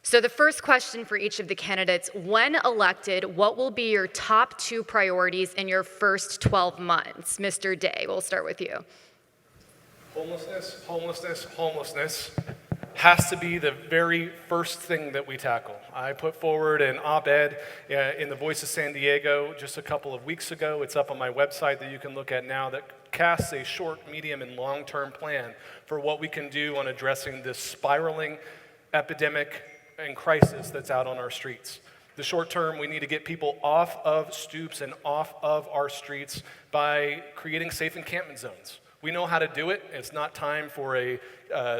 So the first question for each of the candidates, when elected, what will be your top 2 priorities in your first 12 months? Mr. Day, we'll start with you. Homelessness, homelessness, homelessness has to be the very first thing that we tackle. I put forward an op-ed in the Voice of San Diego just a couple of weeks ago. It's up on my website that you can look at now that casts a short, medium, and long-term plan for what we can do on addressing this spiraling epidemic and crisis that's out on our streets. The short term, we need to get people off of stoops and off of our streets by creating safe encampment zones. We know how to do it. It's not time for a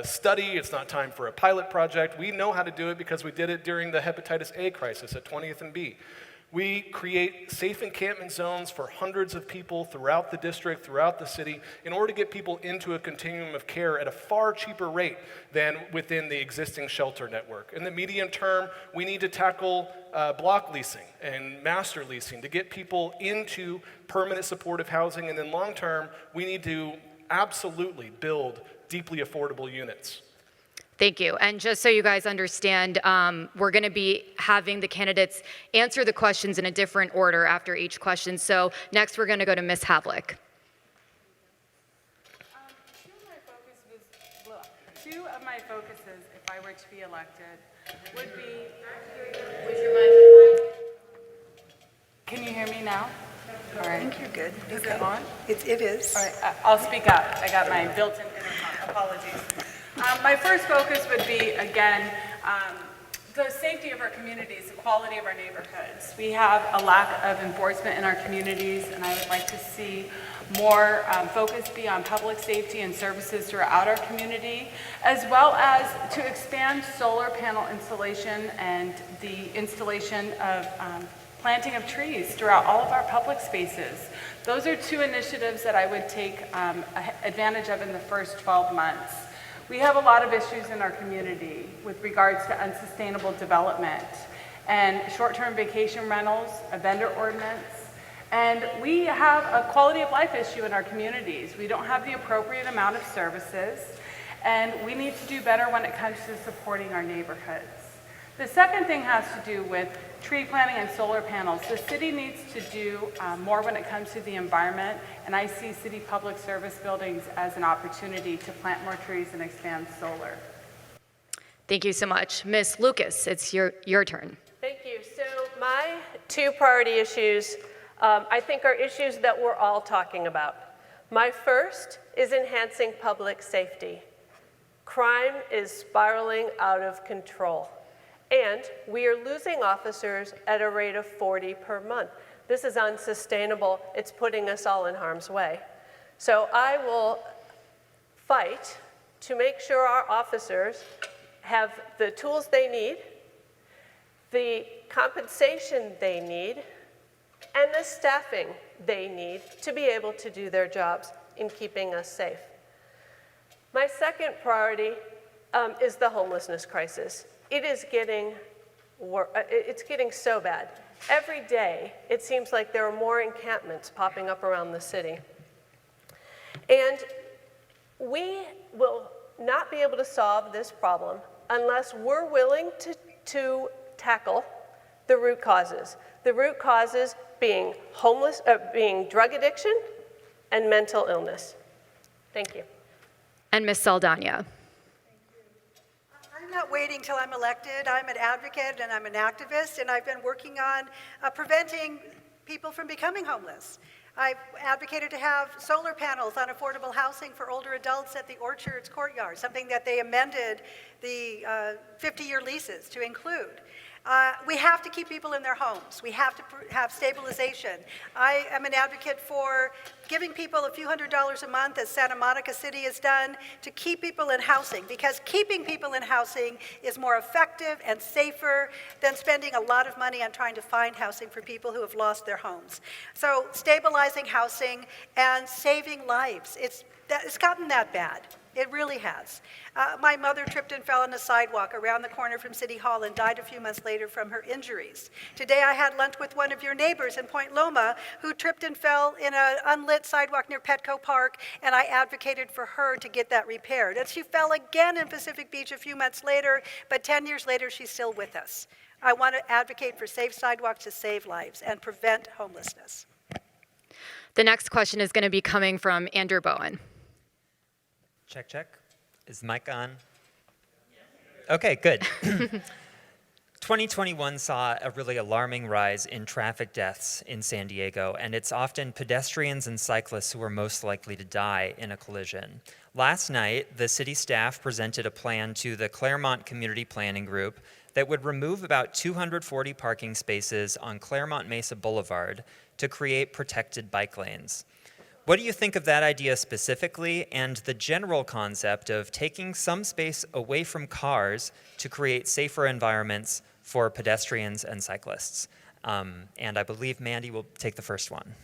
study. It's not time for a pilot project. We know how to do it because we did it during the hepatitis A crisis at 20th and B. We create safe encampment zones for hundreds of people throughout the district, throughout the city, in order to get people into a continuum of care at a far cheaper rate than within the existing shelter network. In the medium term, we need to tackle block leasing and master leasing to get people into permanent supportive housing. And then long term, we need to absolutely build deeply affordable units. Thank you. And just so you guys understand, we're going to be having the candidates answer the questions in a different order after each question. So next we're going to go to Ms. Havlik. Two of my focuses, if I were to be elected, would be... Can you hear me now? All right. I think you're good. Is it on? It is. All right, I'll speak up. I got my built-in intercom. Apologies. My first focus would be, again, the safety of our communities, the quality of our neighborhoods. We have a lack of enforcement in our communities, and I would like to see more focus be on public safety and services throughout our community, as well as to expand solar panel installation and the installation of planting of trees throughout all of our public spaces. Those are 2 initiatives that I would take advantage of in the first 12 months. We have a lot of issues in our community with regards to unsustainable development and short-term vacation rentals, a vendor ordinance, and we have a quality of life issue in our communities. We don't have the appropriate amount of services, and we need to do better when it comes to supporting our neighborhoods. The second thing has to do with tree planting and solar panels. The city needs to do more when it comes to the environment, and I see city public service buildings as an opportunity to plant more trees and expand solar. Thank you so much. Ms. Lucas, it's your turn. Thank you. So my 2 priority issues, I think, are issues that we're all talking about. My first is enhancing public safety. Crime is spiraling out of control. And we are losing officers at a rate of 40 per month. This is unsustainable. It's putting us all in harm's way. So I will fight to make sure our officers have the tools they need, the compensation they need, and the staffing they need to be able to do their jobs in keeping us safe. My second priority is the homelessness crisis. It is getting so bad. Every day, it seems like there are more encampments popping up around the city. And we will not be able to solve this problem unless we're willing to tackle the root causes. The root causes being being drug addiction and mental illness. Thank you. And Ms. Saldaña. I'm not waiting till I'm elected. I'm an advocate and I'm an activist, and I've been working on preventing people from becoming homeless. I've advocated to have solar panels on affordable housing for older adults at the Orchards courtyard, something that they amended the 50-year leases to include. We have to keep people in their homes. We have to have stabilization. I am an advocate for giving people a few $100s a month, as Santa Monica City has done, to keep people in housing, because keeping people in housing is more effective and safer than spending a lot of money on trying to find housing for people who have lost their homes. So stabilizing housing and saving lives. It's gotten that bad. It really has. My mother tripped and fell on a sidewalk around the corner from City Hall and died a few months later from her injuries. Today I had lunch with one of your neighbors in Point Loma who tripped and fell in an unlit sidewalk near Petco Park, and I advocated for her to get that repaired. And she fell again in Pacific Beach a few months later, but 10 years later she's still with us. I want to advocate for safe sidewalks to save lives and prevent homelessness. The next question is going to be coming from Andrew Bowen. Check, check. Is the mic on? Okay, good. 2021 saw a really alarming rise in traffic deaths in San Diego, and it's often pedestrians and cyclists who are most likely to die in a collision. Last night, the city staff presented a plan to the Claremont Community Planning Group that would remove about 240 parking spaces on Claremont Mesa Boulevard to create protected bike lanes. What do you think of that idea specifically and the general concept of taking some space away from cars to create safer environments for pedestrians and cyclists? And I believe Mandy will take the first one.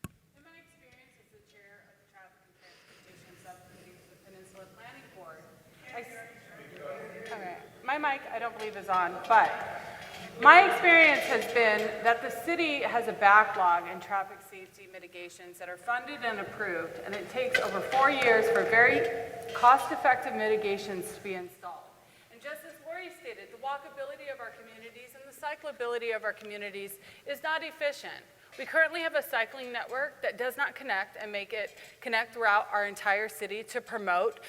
In my experience as the chair of the Traffic and Transportation Subcommittee for the Peninsula Planning Board, my mic I don't believe is on, but my experience has been that the city has a backlog in traffic safety mitigations that are funded and approved, and it takes over 4 years for very cost-effective mitigations to be installed. And just as Lori stated, the walkability of our communities and the cyclability of our communities is not efficient. We currently have a cycling network that does not connect and make it connect throughout our entire city to promote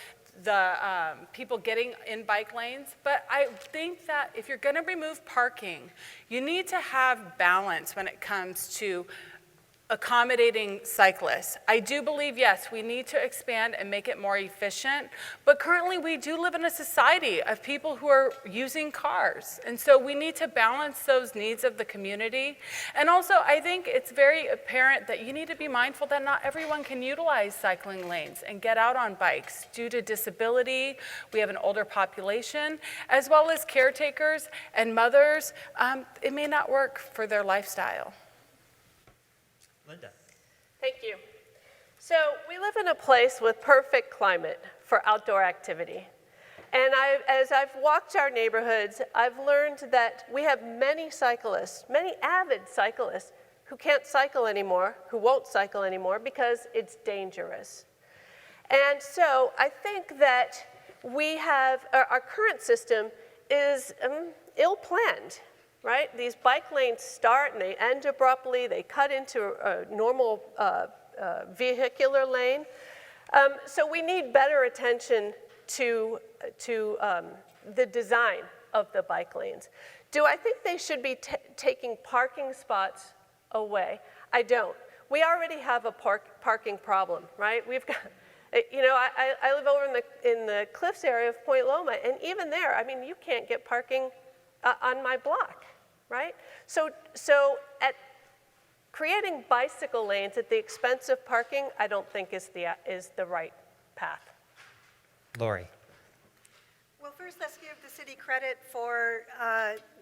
the people getting in bike lanes. But I think that if you're going to remove parking, you need to have balance when it comes to accommodating cyclists. I do believe, yes, we need to expand and make it more efficient, but currently we do live in a society of people who are using cars. And so we need to balance those needs of the community. And also, I think it's very apparent that you need to be mindful that not everyone can utilize cycling lanes and get out on bikes due to disability. We have an older population, as well as caretakers and mothers. It may not work for their lifestyle. Linda. Thank you. So we live in a place with perfect climate for outdoor activity. And as I've walked our neighborhoods, I've learned that we have many cyclists, many avid cyclists, who can't cycle anymore, who won't cycle anymore because it's dangerous. And so I think that we have, our current system is ill-planned. Right? These bike lanes start and they end abruptly. They cut into a normal vehicular lane. So we need better attention to the design of the bike lanes. Do I think they should be taking parking spots away? I don't. We already have a parking problem, right? We've got, you know, I live over in the Cliffs area of Point Loma, and even there, I mean, you can't get parking on my block. Right? So at creating bicycle lanes at the expense of parking, I don't think is the right path. Lori. Well, first, let's give the city credit for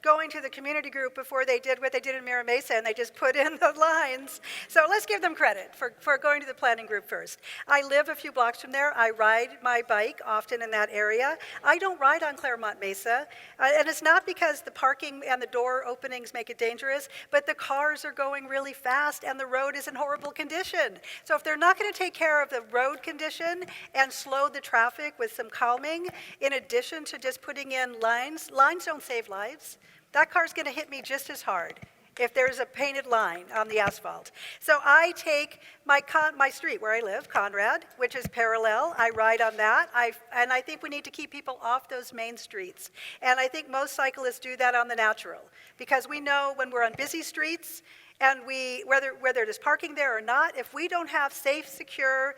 going to the community group before they did what they did in Mira Mesa, and they just put in the lines. So let's give them credit for going to the planning group first. I live a few blocks from there. I ride my bike often in that area. I don't ride on Claremont Mesa, and it's not because the parking and the door openings make it dangerous, but the cars are going really fast, and the road is in horrible condition. So if they're not going to take care of the road condition and slow the traffic with some calming, in addition to just putting in lines don't save lives. That car's going to hit me just as hard if there's a painted line on the asphalt. So I take my street where I live, Conrad, which is parallel. I ride on that, and I think we need to keep people off those main streets. And I think most cyclists do that on the natural, because we know when we're on busy streets, and whether there's parking there or not, if we don't have safe, secure,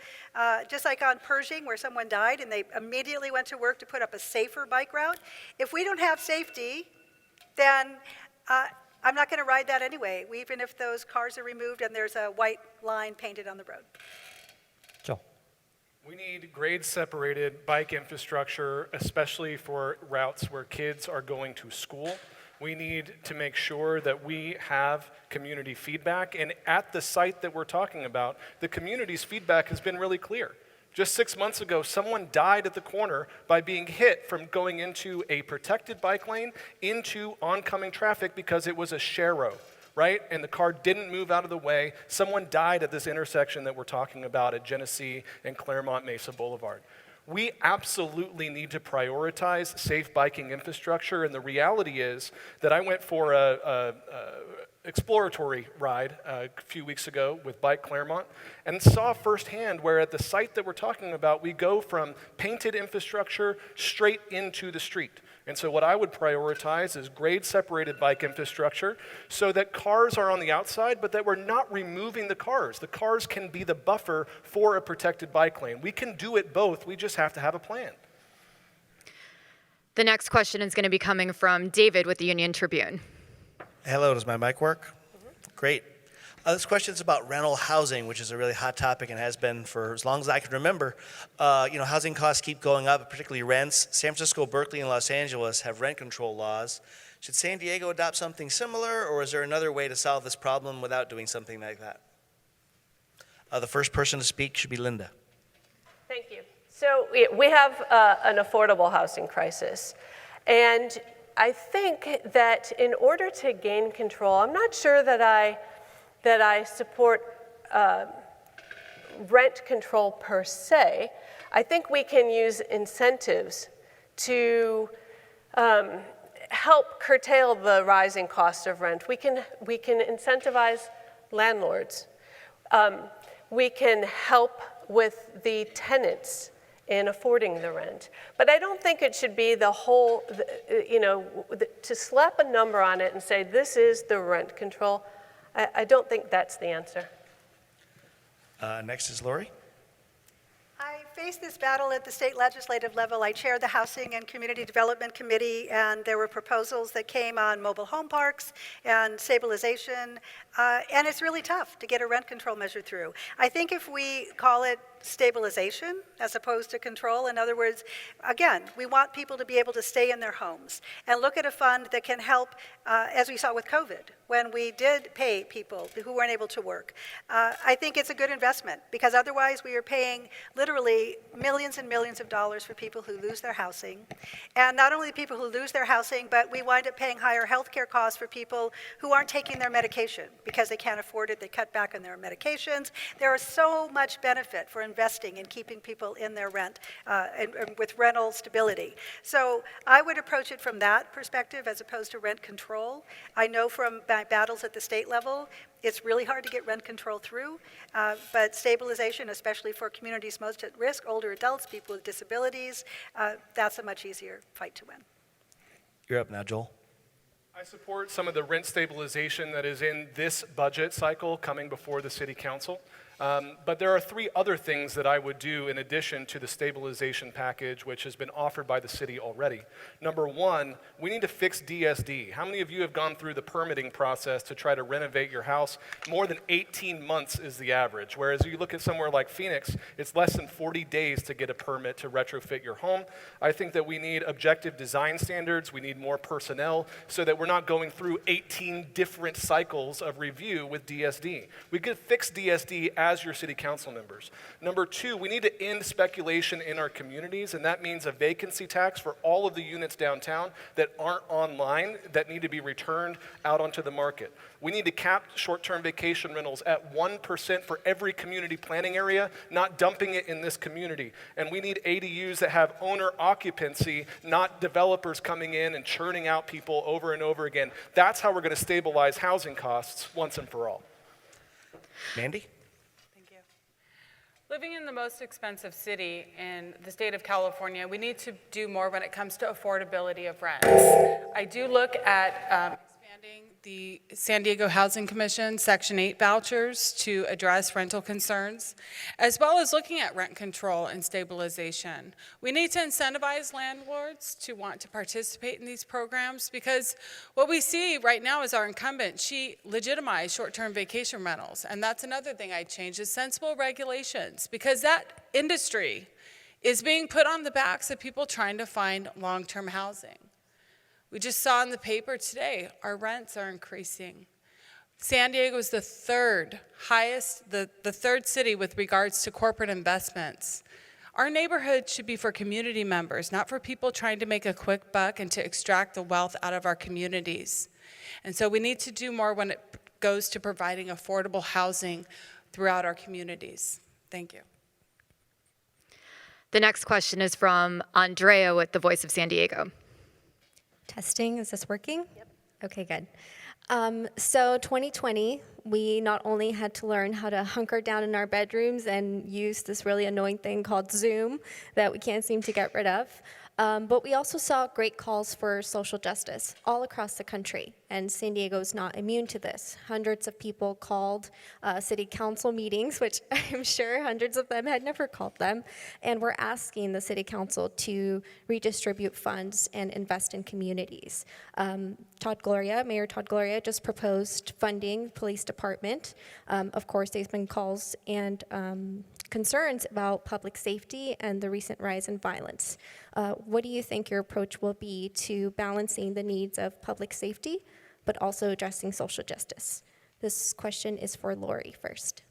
just like on Pershing where someone died and they immediately went to work to put up a safer bike route, if we don't have safety, then I'm not going to ride that anyway, even if those cars are removed and there's a white line painted on the road. Joel. We need grade-separated bike infrastructure, especially for routes where kids are going to school. We need to make sure that we have community feedback. And at the site that we're talking about, the community's feedback has been really clear. Just 6 months ago, someone died at the corner by being hit from going into a protected bike lane into oncoming traffic because it was a sharrow, right? And the car didn't move out of the way. Someone died at this intersection that we're talking about at Genesee and Claremont Mesa Boulevard. We absolutely need to prioritize safe biking infrastructure, and the reality is that I went for a exploratory ride a few weeks ago with Bike Claremont and saw firsthand where at the site that we're talking about, we go from painted infrastructure straight into the street. And so what I would prioritize is grade-separated bike infrastructure so that cars are on the outside, but that we're not removing the cars. The cars can be the buffer for a protected bike lane. We can do it both. We just have to have a plan. The next question is going to be coming from David with the Union Tribune. Hello, does my mic work? Great. This question is about rental housing, which is a really hot topic and has been for as long as I can remember. Housing costs keep going up, particularly rents. San Francisco, Berkeley, and Los Angeles have rent control laws. Should San Diego adopt something similar, or is there another way to solve this problem without doing something like that? The first person to speak should be Linda. Thank you. So we have an affordable housing crisis. And I think that in order to gain control, I'm not sure that I support rent control per se. I think we can use incentives to help curtail the rising cost of rent. We can incentivize landlords. We can help with the tenants in affording the rent. But I don't think it should be the whole, to slap a number on it and say, this is the rent control. I don't think that's the answer. Next is Lori. I faced this battle at the state legislative level. I chaired the Housing and Community Development Committee, and there were proposals that came on mobile home parks and stabilization, and it's really tough to get a rent control measure through. I think if we call it stabilization as opposed to control, in other words, again, we want people to be able to stay in their homes and look at a fund that can help, as we saw with COVID, when we did pay people who weren't able to work. I think it's a good investment because otherwise we are paying literally millions and millions of dollars for people who lose their housing. And not only the people who lose their housing, but we wind up paying higher health care costs for people who aren't taking their medication because they can't afford it. They cut back on their medications. There is so much benefit for investing in keeping people in their rent and with rental stability. So I would approach it from that perspective as opposed to rent control. I know from my battles at the state level, it's really hard to get rent control through, but stabilization, especially for communities most at risk, older adults, people with disabilities, that's a much easier fight to win. You're up now, Joel. I support some of the rent stabilization that is in this budget cycle coming before the city council. But there are three other things that I would do in addition to the stabilization package, which has been offered by the city already. Number one, we need to fix DSD. How many of you have gone through the permitting process to try to renovate your house? More than 18 months is the average, whereas you look at somewhere like Phoenix, it's less than 40 days to get a permit to retrofit your home. I think that we need objective design standards. We need more personnel so that we're not going through 18 different cycles of review with DSD. We could fix DSD as your city council members. Number two, we need to end speculation in our communities, and that means a vacancy tax for all of the units downtown that aren't online that need to be returned out onto the market. We need to cap short-term vacation rentals at 1% for every community planning area, not dumping it in this community. And we need ADUs that have owner occupancy, not developers coming in and churning out people over and over again. That's how we're going to stabilize housing costs once and for all. Mandy? Living in the most expensive city in the state of California, we need to do more when it comes to affordability of rents. I do look at expanding the San Diego Housing Commission Section 8 vouchers to address rental concerns, as well as looking at rent control and stabilization. We need to incentivize landlords to want to participate in these programs because what we see right now is our incumbent, she legitimized short-term vacation rentals, and that's another thing I'd change is sensible regulations because that industry is being put on the backs of people trying to find long-term housing. We just saw in the paper today, our rents are increasing. San Diego is the third highest, the third city with regards to corporate investments. Our neighborhood should be for community members, not for people trying to make a quick buck and to extract the wealth out of our communities. And so we need to do more when it goes to providing affordable housing throughout our communities. Thank you. The next question is from Andrea with the Voice of San Diego. Testing, is this working? Yep. Okay, good. So 2020, we not only had to learn how to hunker down in our bedrooms and use this really annoying thing called Zoom that we can't seem to get rid of, but we also saw great calls for social justice all across the country, and San Diego is not immune to this. Hundreds of people called city council meetings, which I'm sure hundreds of them had never called them, and we're asking the city council to redistribute funds and invest in communities. Mayor Todd Gloria just proposed funding police department. Of course, there's been calls and concerns about public safety and the recent rise in violence. What do you think your approach will be to balancing the needs of public safety, but also addressing social justice? This question is for Lori first.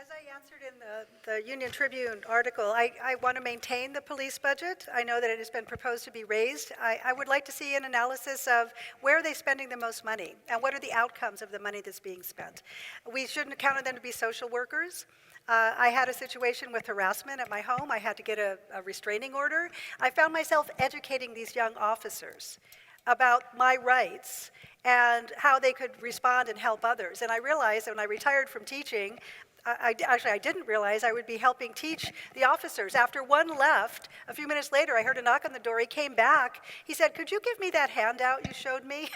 As I answered in the Union Tribune article, I want to maintain the police budget. I know that it has been proposed to be raised. I would like to see an analysis of where are they spending the most money and what are the outcomes of the money that's being spent. We shouldn't count on them to be social workers. I had a situation with harassment at my home. I had to get a restraining order. I found myself educating these young officers about my rights and how they could respond and help others. And I realized when I retired from teaching, I didn't realize I would be helping teach the officers. After one left, a few minutes later, I heard a knock on the door. He came back. He said, "Could you give me that handout you showed me?"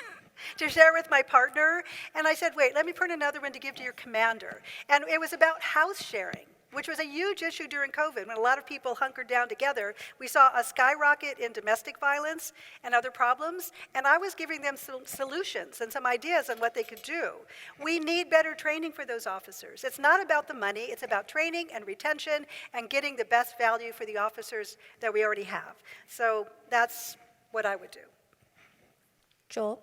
to share with my partner. And I said, wait, let me print another one to give to your commander. And it was about house sharing, which was a huge issue during COVID. When a lot of people hunkered down together, we saw a skyrocket in domestic violence and other problems, and I was giving them some solutions and some ideas on what they could do. We need better training for those officers. It's not about the money, it's about training and retention and getting the best value for the officers that we already have. So that's what I would do. Joel?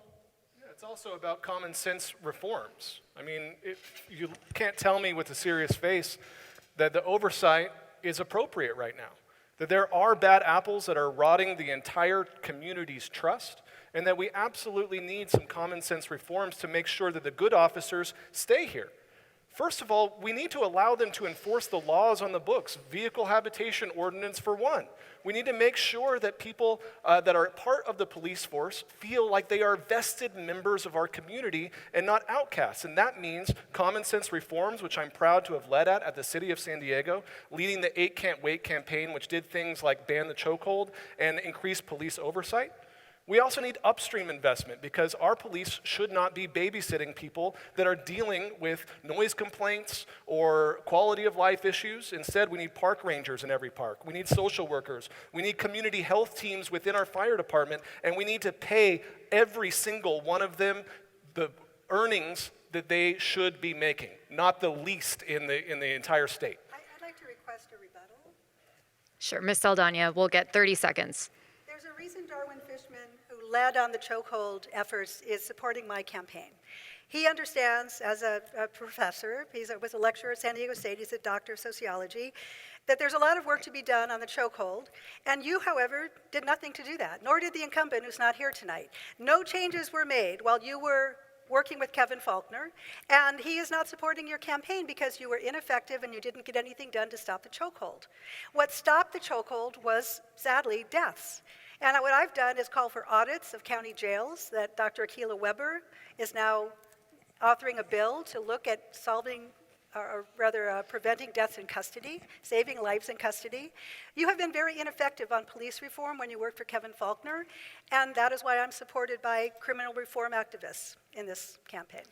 It's also about common sense reforms. I mean, you can't tell me with a serious face that the oversight is appropriate right now, that there are bad apples that are rotting the entire community's trust, and that we absolutely need some common sense reforms to make sure that the good officers stay here. First of all, we need to allow them to enforce the laws on the books, vehicle habitation ordinance for one. We need to make sure that people that are part of the police force feel like they are vested members of our community and not outcasts. And that means common sense reforms, which I'm proud to have led at the city of San Diego, leading the 8 Can't Wait campaign, which did things like ban the chokehold and increase police oversight. We also need upstream investment because our police should not be babysitting people that are dealing with noise complaints or quality of life issues. Instead, we need park rangers in every park. We need social workers. We need community health teams within our fire department, and we need to pay every single one of them the earnings that they should be making, not the least in the entire state. I'd like to request a rebuttal. Sure, Ms. Saldaña, we'll get 30 seconds. There's a reason Darwin Fishman, who led on the chokehold efforts, is supporting my campaign. He understands, as a professor, he was a lecturer at San Diego State, he's a doctor of sociology, that there's a lot of work to be done on the chokehold, and you, however, did nothing to do that, nor did the incumbent who's not here tonight. No changes were made while you were working with Kevin Faulkner, and he is not supporting your campaign because you were ineffective and you didn't get anything done to stop the chokehold. What stopped the chokehold was, sadly, deaths. And what I've done is call for audits of county jails, that Dr. Akilah Weber is now authoring a bill to look at preventing deaths in custody, saving lives in custody. You have been very ineffective on police reform when you worked for Kevin Faulkner, and that is why I'm supported by criminal reform activists in this campaign.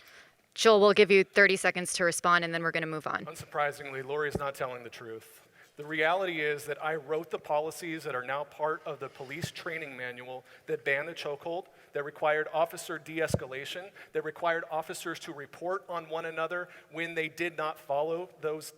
Joel, we'll give you 30 seconds to respond, and then we're going to move on. Unsurprisingly, Lori's not telling the truth. The reality is that I wrote the policies that are now part of the police training manual that ban the chokehold, that required officer de-escalation, that required officers to report on one another when they did not follow those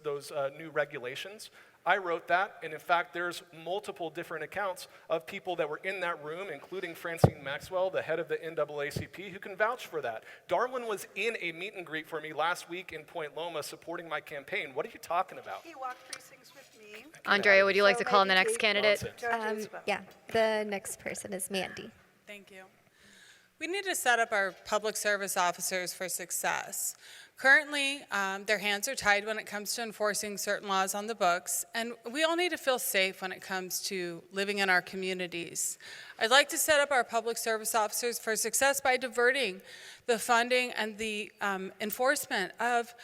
new regulations. I wrote that, and in fact, there's multiple different accounts of people that were in that room, including Francine Maxwell, the head of the NAACP, who can vouch for that. Darwin was in a meet and greet for me last week in Point Loma supporting my campaign. What are you talking about? He walked precincts with me. Andrea, would you like So to call on the maybe next candidate? Nonsense. Yeah, the next person is Mandy. Thank you. We need to set up our public service officers for success. Currently, their hands are tied when it comes to enforcing certain laws on the books, and we all need to feel safe when it comes to living in our communities. I'd like to set up our public service officers for success by diverting the funding and the enforcement of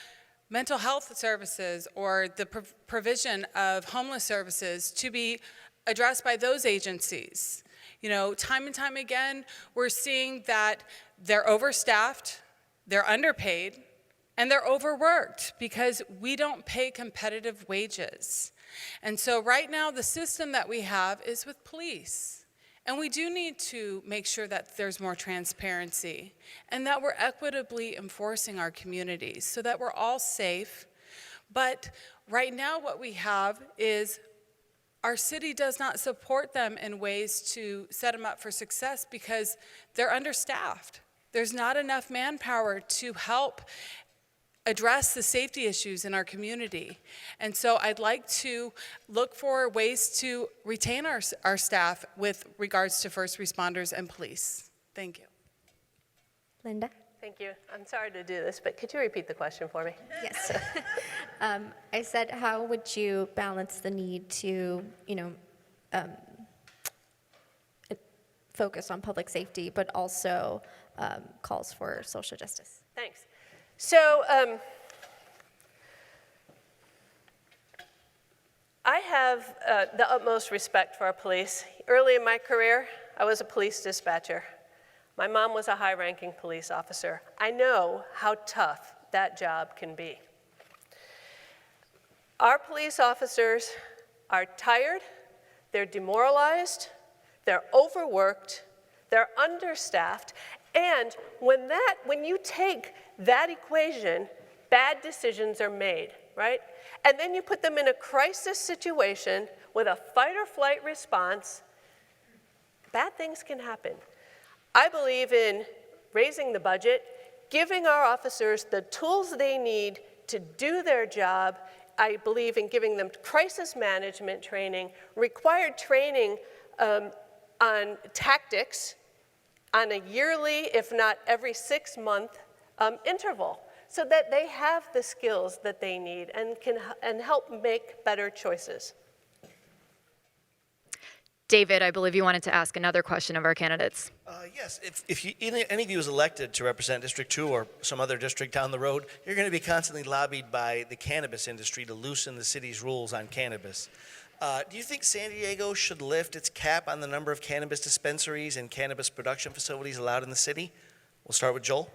mental health services or the provision of homeless services to be addressed by those agencies. You know, time and time again, we're seeing that they're overstaffed, they're underpaid, and they're overworked because we don't pay competitive wages. And so right now, the system that we have is with police. And we do need to make sure that there's more transparency and that we're equitably enforcing our communities so that we're all safe. But right now, what we have is our city does not support them in ways to set them up for success because they're understaffed. There's not enough manpower to help address the safety issues in our community. And so I'd like to look for ways to retain our staff with regards to first responders and police. Thank you. Linda? Thank you. I'm sorry to do this, but could you repeat the question for me? Yes. I said, how would you balance the need to, focus on public safety, but also calls for social justice? Thanks. So I have the utmost respect for our police. Early in my career, I was a police dispatcher. My mom was a high-ranking police officer. I know how tough that job can be. Our police officers are tired, they're demoralized, they're overworked, they're understaffed, and when you take that equation, bad decisions are made, right? And then you put them in a crisis situation with a fight or flight response, bad things can happen. I believe in raising the budget, giving our officers the tools they need to do their job. I believe in giving them crisis management training, required training on tactics on a yearly, if not every 6-month interval, so that they have the skills that they need and help make better choices. David, I believe you wanted to ask another question of our candidates. Yes, if any of you is elected to represent District 2 or some other district down the road, you're going to be constantly lobbied by the cannabis industry to loosen the city's rules on cannabis. Do you think San Diego should lift its cap on the number of cannabis dispensaries and cannabis production facilities allowed in the city? We'll start with Joel.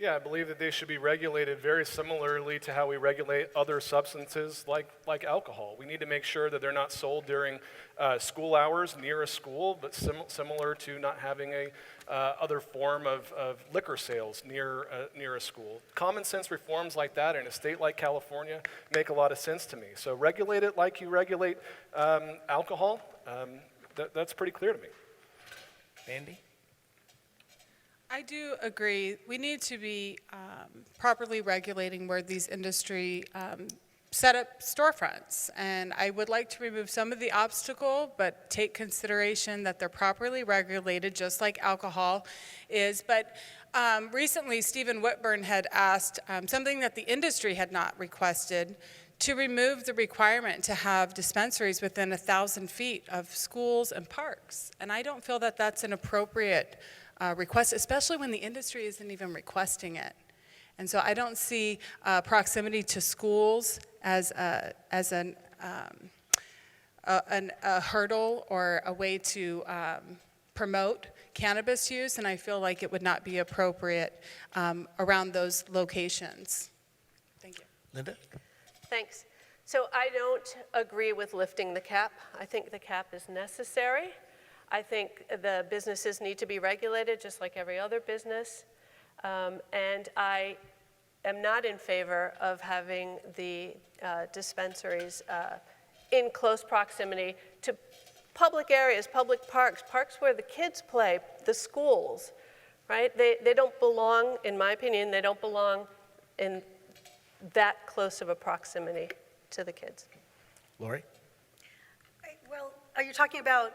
Yeah, I believe that they should be regulated very similarly to how we regulate other substances like alcohol. We need to make sure that they're not sold during school hours near a school, but similar to not having a other form of liquor sales near a school. Common sense reforms like that in a state like California make a lot of sense to me. So regulate it like you regulate alcohol. That's pretty clear to me. Mandy? I do agree. We need to be properly regulating where these industry set up storefronts. And I would like to remove some of the obstacle, but take consideration that they're properly regulated, just like alcohol is. But recently, Stephen Whitburn had asked something that the industry had not requested, to remove the requirement to have dispensaries within 1,000 feet of schools and parks. And I don't feel that that's an appropriate request, especially when the industry isn't even requesting it. And so I don't see proximity to schools as a hurdle or a way to promote cannabis use, and I feel like it would not be appropriate around those locations. Thank you. Linda? Thanks. So I don't agree with lifting the cap. I think the cap is necessary. I think the businesses need to be regulated just like every other business. And I am not in favor of having the dispensaries in close proximity to public areas, public parks, parks where the kids play, the schools, right? They don't belong, in my opinion, they don't belong in that close of a proximity to the kids. Lori? Well, are you talking about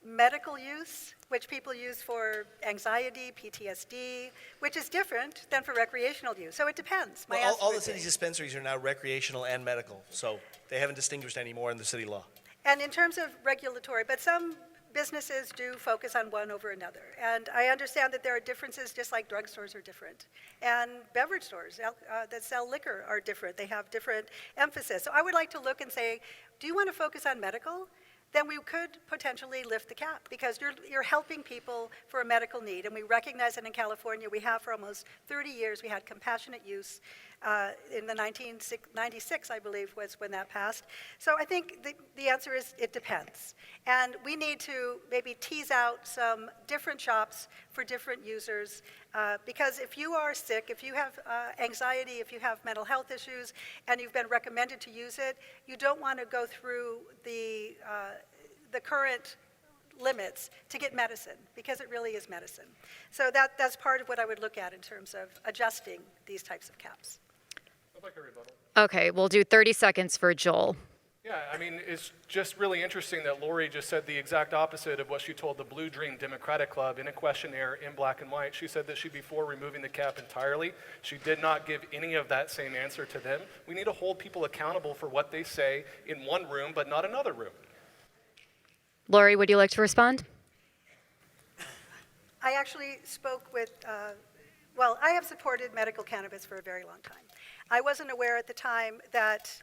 medical use, which people use for anxiety, PTSD, which is different than for recreational use? So it depends. My Well, answer all the would be- city's dispensaries are now recreational and medical, so they haven't distinguished anymore in the city law. And in terms of regulatory, but some businesses do focus on one over another. And I understand that there are differences, just like drugstores are different. And beverage stores that sell liquor are different. They have different emphasis. So I would like to look and say, do you want to focus on medical? Then we could potentially lift the cap, because you're helping people for a medical need. And we recognize that in California, we have for almost 30 years, we had compassionate use. In the 1996, I believe, was when that passed. So I think the answer is it depends. And we need to maybe tease out some different shops for different users, because if you are sick, if you have anxiety, if you have mental health issues, and you've been recommended to use it, you don't want to go through the current limits to get medicine, because it really is medicine. So that's part of what I would look at in terms of adjusting these types of caps. I'd like a rebuttal. Okay, we'll do 30 seconds for Joel. Yeah, I mean, it's just really interesting that Lori just said the exact opposite of what she told the Blue Dream Democratic Club in a questionnaire in black and white. She said that she'd be for removing the cap entirely. She did not give any of that same answer to them. We need to hold people accountable for what they say in one room, but not another room. Lori, would you like to respond? I actually spoke with, I have supported medical cannabis for a very long time. I wasn't aware at the time that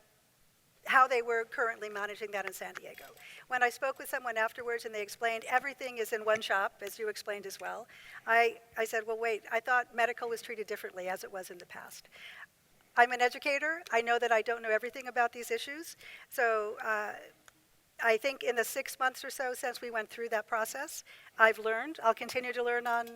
how they were currently managing that in San Diego. When I spoke with someone afterwards and they explained everything is in one shop, as you explained as well, I said, well, wait, I thought medical was treated differently as it was in the past. I'm an educator. I know that I don't know everything about these issues. So I think in the 6 months or so since we went through that process, I've learned. I'll continue to learn on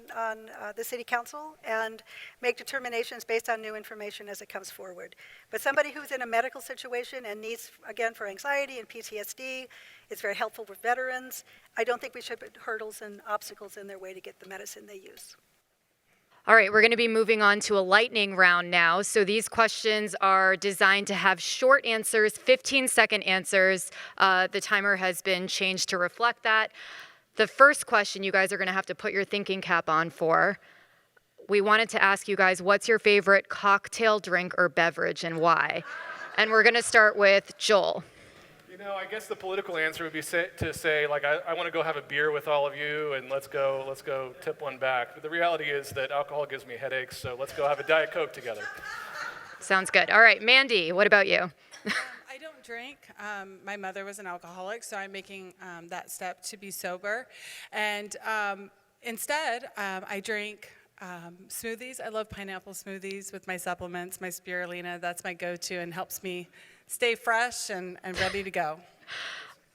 the city council and make determinations based on new information as it comes forward. But somebody who's in a medical situation and needs, again, for anxiety and PTSD, it's very helpful for veterans. I don't think we should put hurdles and obstacles in their way to get the medicine they use. All right, we're going to be moving on to a lightning round now. So these questions are designed to have short answers, 15-second answers. The timer has been changed to reflect that. The first question you guys are going to have to put your thinking cap on for. We wanted to ask you guys, what's your favorite cocktail, drink, or beverage, and why? And we're going to start with Joel. You know, I guess the political answer would be to say, like, I want to go have a beer with all of you, and let's go tip one back. But the reality is that alcohol gives me headaches, so let's go have a Diet Coke together. Sounds good. All right, Mandy, what about you? I don't drink. My mother was an alcoholic, so I'm making that step to be sober. And instead, I drink smoothies. I love pineapple smoothies with my supplements, my spirulina. That's my go-to and helps me stay fresh and ready to go.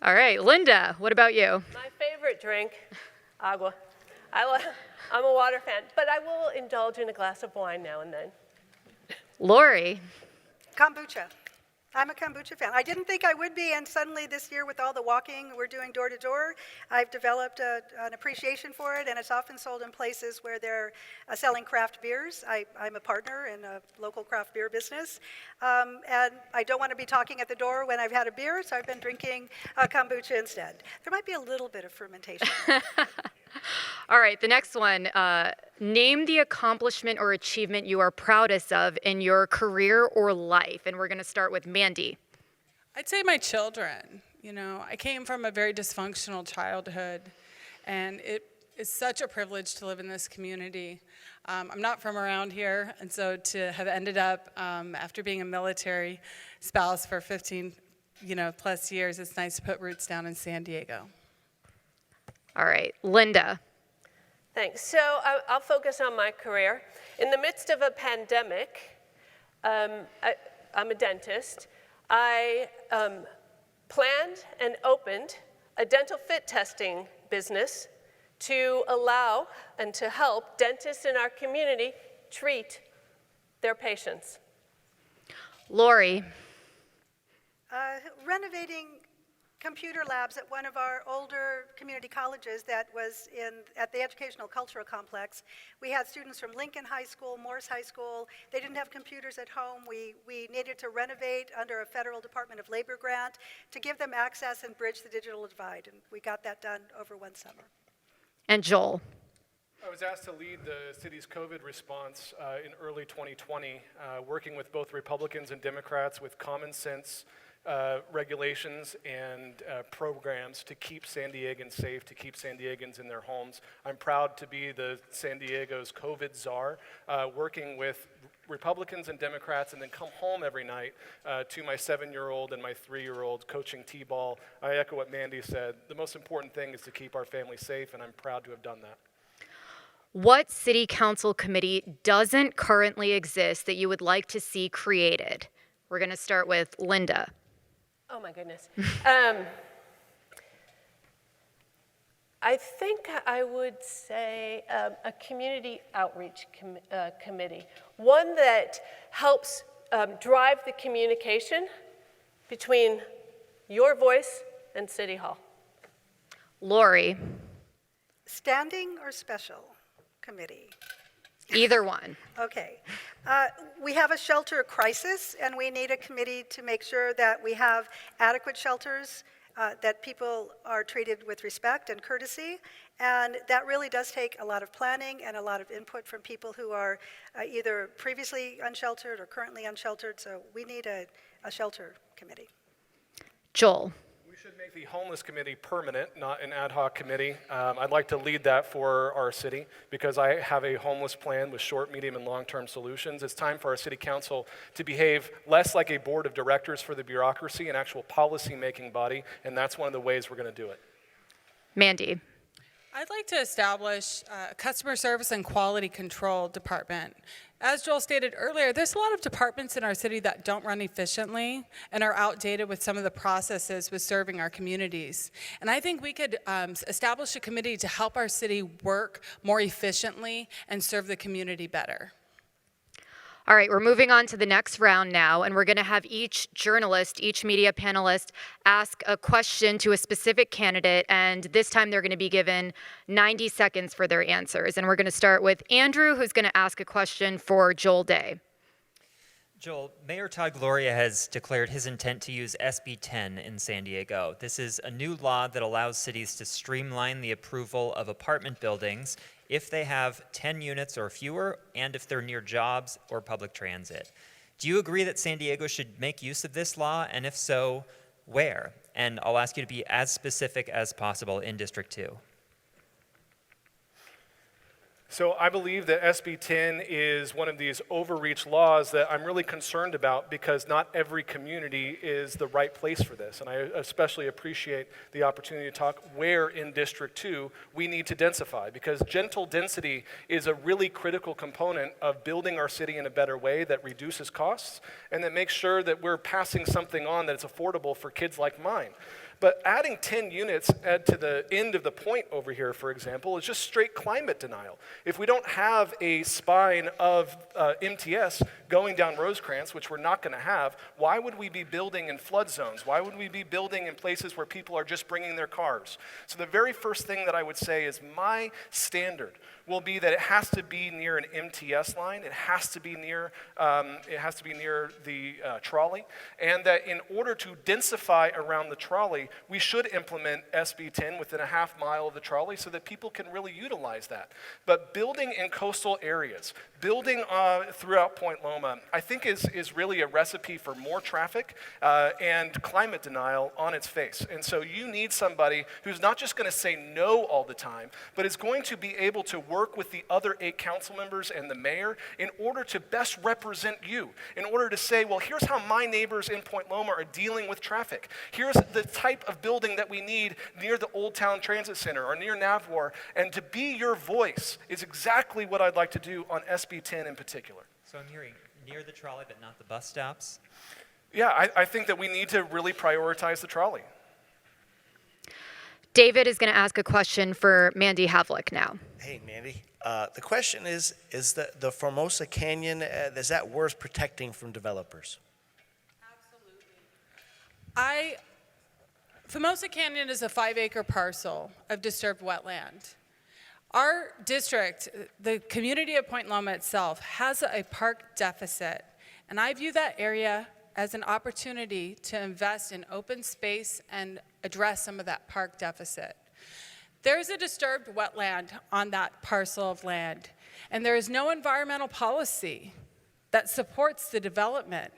All right, Linda, what about you? My favorite drink, agua. I'm a water fan, but I will indulge in a glass of wine now and then. Lori. Kombucha. I'm a kombucha fan. I didn't think I would be, and suddenly this year with all the walking we're doing door to door, I've developed an appreciation for it, and it's often sold in places where they're selling craft beers. I'm a partner in a local craft beer business, and I don't want to be talking at the door when I've had a beer, so I've been drinking kombucha instead. There might be a little bit of fermentation. All right, the next one. Name the accomplishment or achievement you are proudest of in your career or life. And we're going to start with Mandy. I'd say my children. You know, I came from a very dysfunctional childhood, and it is such a privilege to live in this community. I'm not from around here, and so to have ended up, after being a military spouse for 15, plus years, it's nice to put roots down in San Diego. All right, Linda. Thanks. So I'll focus on my career. In the midst of a pandemic, I'm a dentist. I planned and opened a dental fit testing business to allow and to help dentists in our community treat their patients. Lori. Renovating computer labs at one of our older community colleges that was at the Educational Cultural Complex. We had students from Lincoln High School, Morse High School. They didn't have computers at home. We needed to renovate under a federal Department of Labor grant to give them access and bridge the digital divide, and we got that done over one summer. And Joel. I was asked to lead the city's COVID response in early 2020, working with both Republicans and Democrats with common sense regulations and programs to keep San Diegans safe, to keep San Diegans in their homes. I'm proud to be the San Diego's COVID czar, working with Republicans and Democrats, and then come home every night to my 7-year-old and my 3-year-old coaching T-ball. I echo what Mandy said. The most important thing is to keep our family safe, and I'm proud to have done that. What city council committee doesn't currently exist that you would like to see created? We're going to start with Linda. Oh my goodness. I think I would say a community outreach committee, one that helps drive the communication between your voice and City Hall. Lori. Standing or special committee? Either one. Okay. We have a shelter crisis, and we need a committee to make sure that we have adequate shelters, that people are treated with respect and courtesy, and that really does take a lot of planning and a lot of input from people who are either previously unsheltered or currently unsheltered, so we need a shelter committee. Joel. We should make the homeless committee permanent, not an ad hoc committee. I'd like to lead that for our city because I have a homeless plan with short, medium, and long-term solutions. It's time for our city council to behave less like a board of directors for the bureaucracy, an actual policy-making body, and that's one of the ways we're going to do it. Mandy. I'd like to establish a customer service and quality control department. As Joel stated earlier, there's a lot of departments in our city that don't run efficiently and are outdated with some of the processes with serving our communities. And I think we could establish a committee to help our city work more efficiently and serve the community better. All right, we're moving on to the next round now, and we're going to have each journalist, each media panelist, ask a question to a specific candidate, and this time they're going to be given 90 seconds for their answers. And we're going to start with Andrew, who's going to ask a question for Joel Day. Joel, Mayor Todd Gloria has declared his intent to use SB 10 in San Diego. This is a new law that allows cities to streamline the approval of apartment buildings if they have 10 units or fewer, and if they're near jobs or public transit. Do you agree that San Diego should make use of this law, and if so, where? And I'll ask you to be as specific as possible in District 2. So I believe that SB 10 is one of these overreach laws that I'm really concerned about because not every community is the right place for this. And I especially appreciate the opportunity to talk where in District 2 we need to densify, because gentle density is a really critical component of building our city in a better way that reduces costs and that makes sure that we're passing something on that's affordable for kids like mine. But adding 10 units to the end of the point over here, for example, is just straight climate denial. If we don't have a spine of MTS going down Rosecrans, which we're not going to have, why would we be building in flood zones? Why would we be building in places where people are just bringing their cars? So the very first thing that I would say is my standard will be that it has to be near an MTS line. It has to be near the trolley, and that in order to densify around the trolley, we should implement SB 10 within a half mile of the trolley so that people can really utilize that. But building in coastal areas, building throughout Point Loma, I think is really a recipe for more traffic and climate denial on its face. And so you need somebody who's not just going to say no all the time, but is going to be able to work with the other 8 council members and the mayor in order to best represent you, in order to say, well, here's how my neighbors in Point Loma are dealing with traffic. Here's the type of building that we need near the Old Town Transit Center or near Navwar, and to be your voice is exactly what I'd like to do on SB 10 in particular. So I'm hearing near the trolley but not the bus stops? Yeah, I think that we need to really prioritize the trolley. David is going to ask a question for Mandy Havlik now. Hey, Mandy. The question is the Formosa Canyon, is that worth protecting from developers? Famosa Canyon is a 5-acre parcel of disturbed wetland. Our district, the community of Point Loma itself, has a park deficit, and I view that area as an opportunity to invest in open space and address some of that park deficit. There's a disturbed wetland on that parcel of land, and there is no environmental policy that supports the development.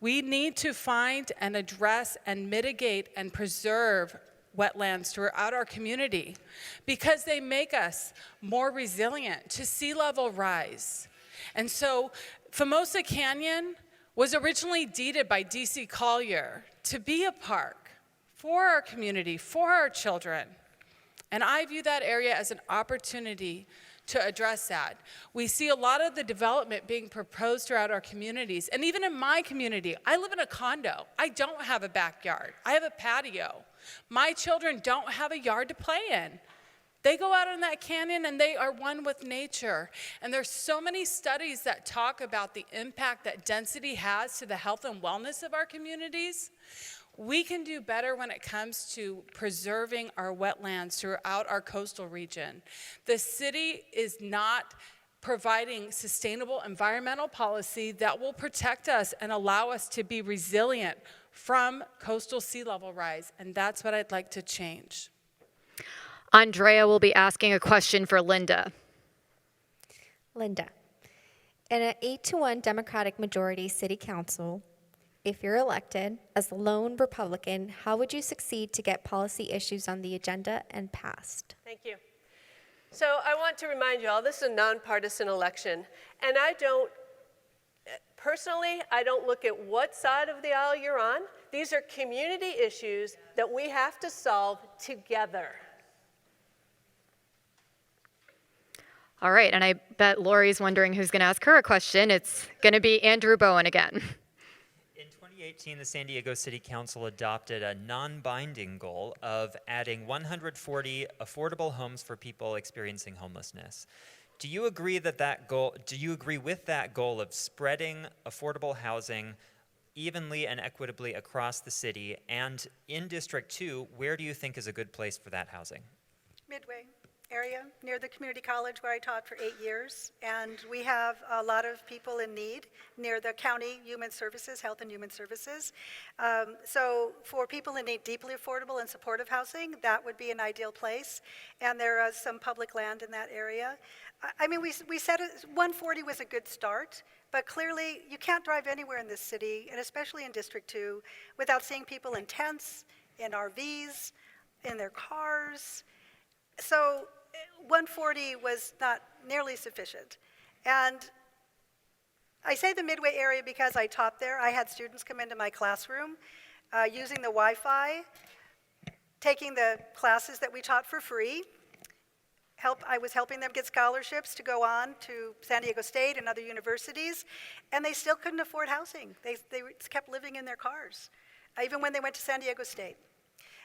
We need to find and address and mitigate and preserve wetlands throughout our community because they make us more resilient to sea level rise. And so Famosa Canyon was originally deeded by D.C. Collier to be a park for our community, for our children. And I view that area as an opportunity to address that. We see a lot of the development being proposed throughout our communities. And even in my community, I live in a condo. I don't have a backyard. I have a patio. My children don't have a yard to play in. They go out in that canyon and they are one with nature. And there's so many studies that talk about the impact that density has to the health and wellness of our communities. We can do better when it comes to preserving our wetlands throughout our coastal region. The city is not providing sustainable environmental policy that will protect us and allow us to be resilient from coastal sea level rise, and that's what I'd like to change. Andrea will be asking a question for Linda. Linda, in an 8-1 Democratic majority city council, if you're elected as the lone Republican, how would you succeed to get policy issues on the agenda and passed? Thank you. So I want to remind you all, this is a nonpartisan election, and personally, I don't look at what side of the aisle you're on. These are community issues that we have to solve together. All right, and I bet Lori's wondering who's going to ask her a question. It's going to be Andrew Bowen again. In 2018, the San Diego City Council adopted a non-binding goal of adding 140 affordable homes for people experiencing homelessness. Do you agree with that goal of spreading affordable housing evenly and equitably across the city? And in District 2, where do you think is a good place for that housing? Midway area, near the community college where I taught for 8 years. And we have a lot of people in need near the county human services, health and human services. So for people in need, deeply affordable and supportive housing, that would be an ideal place. And there is some public land in that area. I mean, we said 140 was a good start, but clearly you can't drive anywhere in this city, and especially in District 2, without seeing people in tents, in RVs, in their cars. So 140 was not nearly sufficient. And I say the Midway area because I taught there. I had students come into my classroom using the Wi-Fi, taking the classes that we taught for free. I was helping them get scholarships to go on to San Diego State and other universities, and they still couldn't afford housing. They kept living in their cars, even when they went to San Diego State.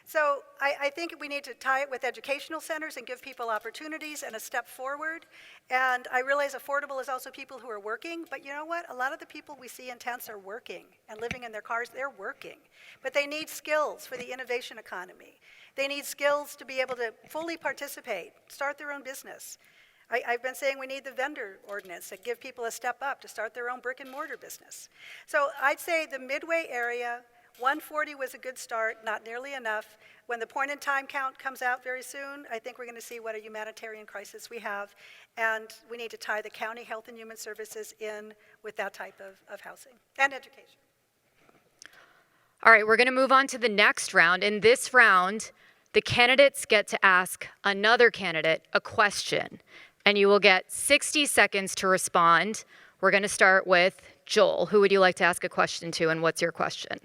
So I think we need to tie it with educational centers and give people opportunities and a step forward. And I realize affordable is also people who are working, but you know what? A lot of the people we see in tents are working and living in their cars. They're working, but they need skills for the innovation economy. They need skills to be able to fully participate, start their own business. I've been saying we need the vendor ordinance that give people a step up to start their own brick and mortar business. So I'd say the Midway area, 140 was a good start, not nearly enough. When the point in time count comes out very soon, I think we're going to see what a humanitarian crisis we have, and we need to tie the county health and human services in with that type of housing and education. All right, we're going to move on to the next round. In this round, the candidates get to ask another candidate a question, and you will get 60 seconds to respond. We're going to start with Joel. Who would you like to ask a question to, and what's your question?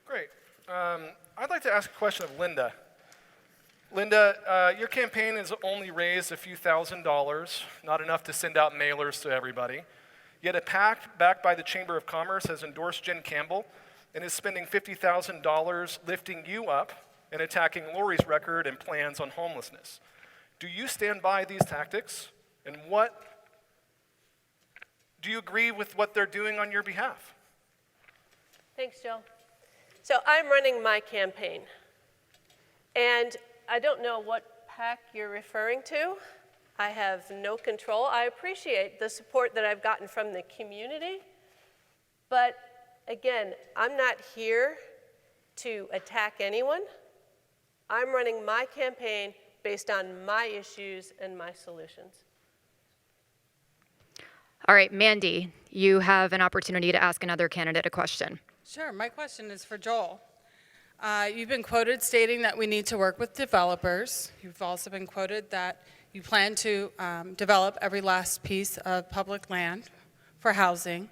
Great. I'd like to ask a question of Linda. Linda, your campaign has only raised a few $1,000s, not enough to send out mailers to everybody. Yet a PAC backed by the Chamber of Commerce has endorsed Jen Campbell and is spending $50,000 lifting you up and attacking Lori's record and plans on homelessness. Do you stand by these tactics? And do you agree with what they're doing on your behalf? Thanks, Joe. So I'm running my campaign. And I don't know what PAC you're referring to. I have no control. I appreciate the support that I've gotten from the community. But again, I'm not here to attack anyone. I'm running my campaign based on my issues and my solutions. All right, Mandy, you have an opportunity to ask another candidate a question. Sure, my question is for Joel. You've been quoted stating that we need to work with developers. You've also been quoted that you plan to develop every last piece of public land for housing.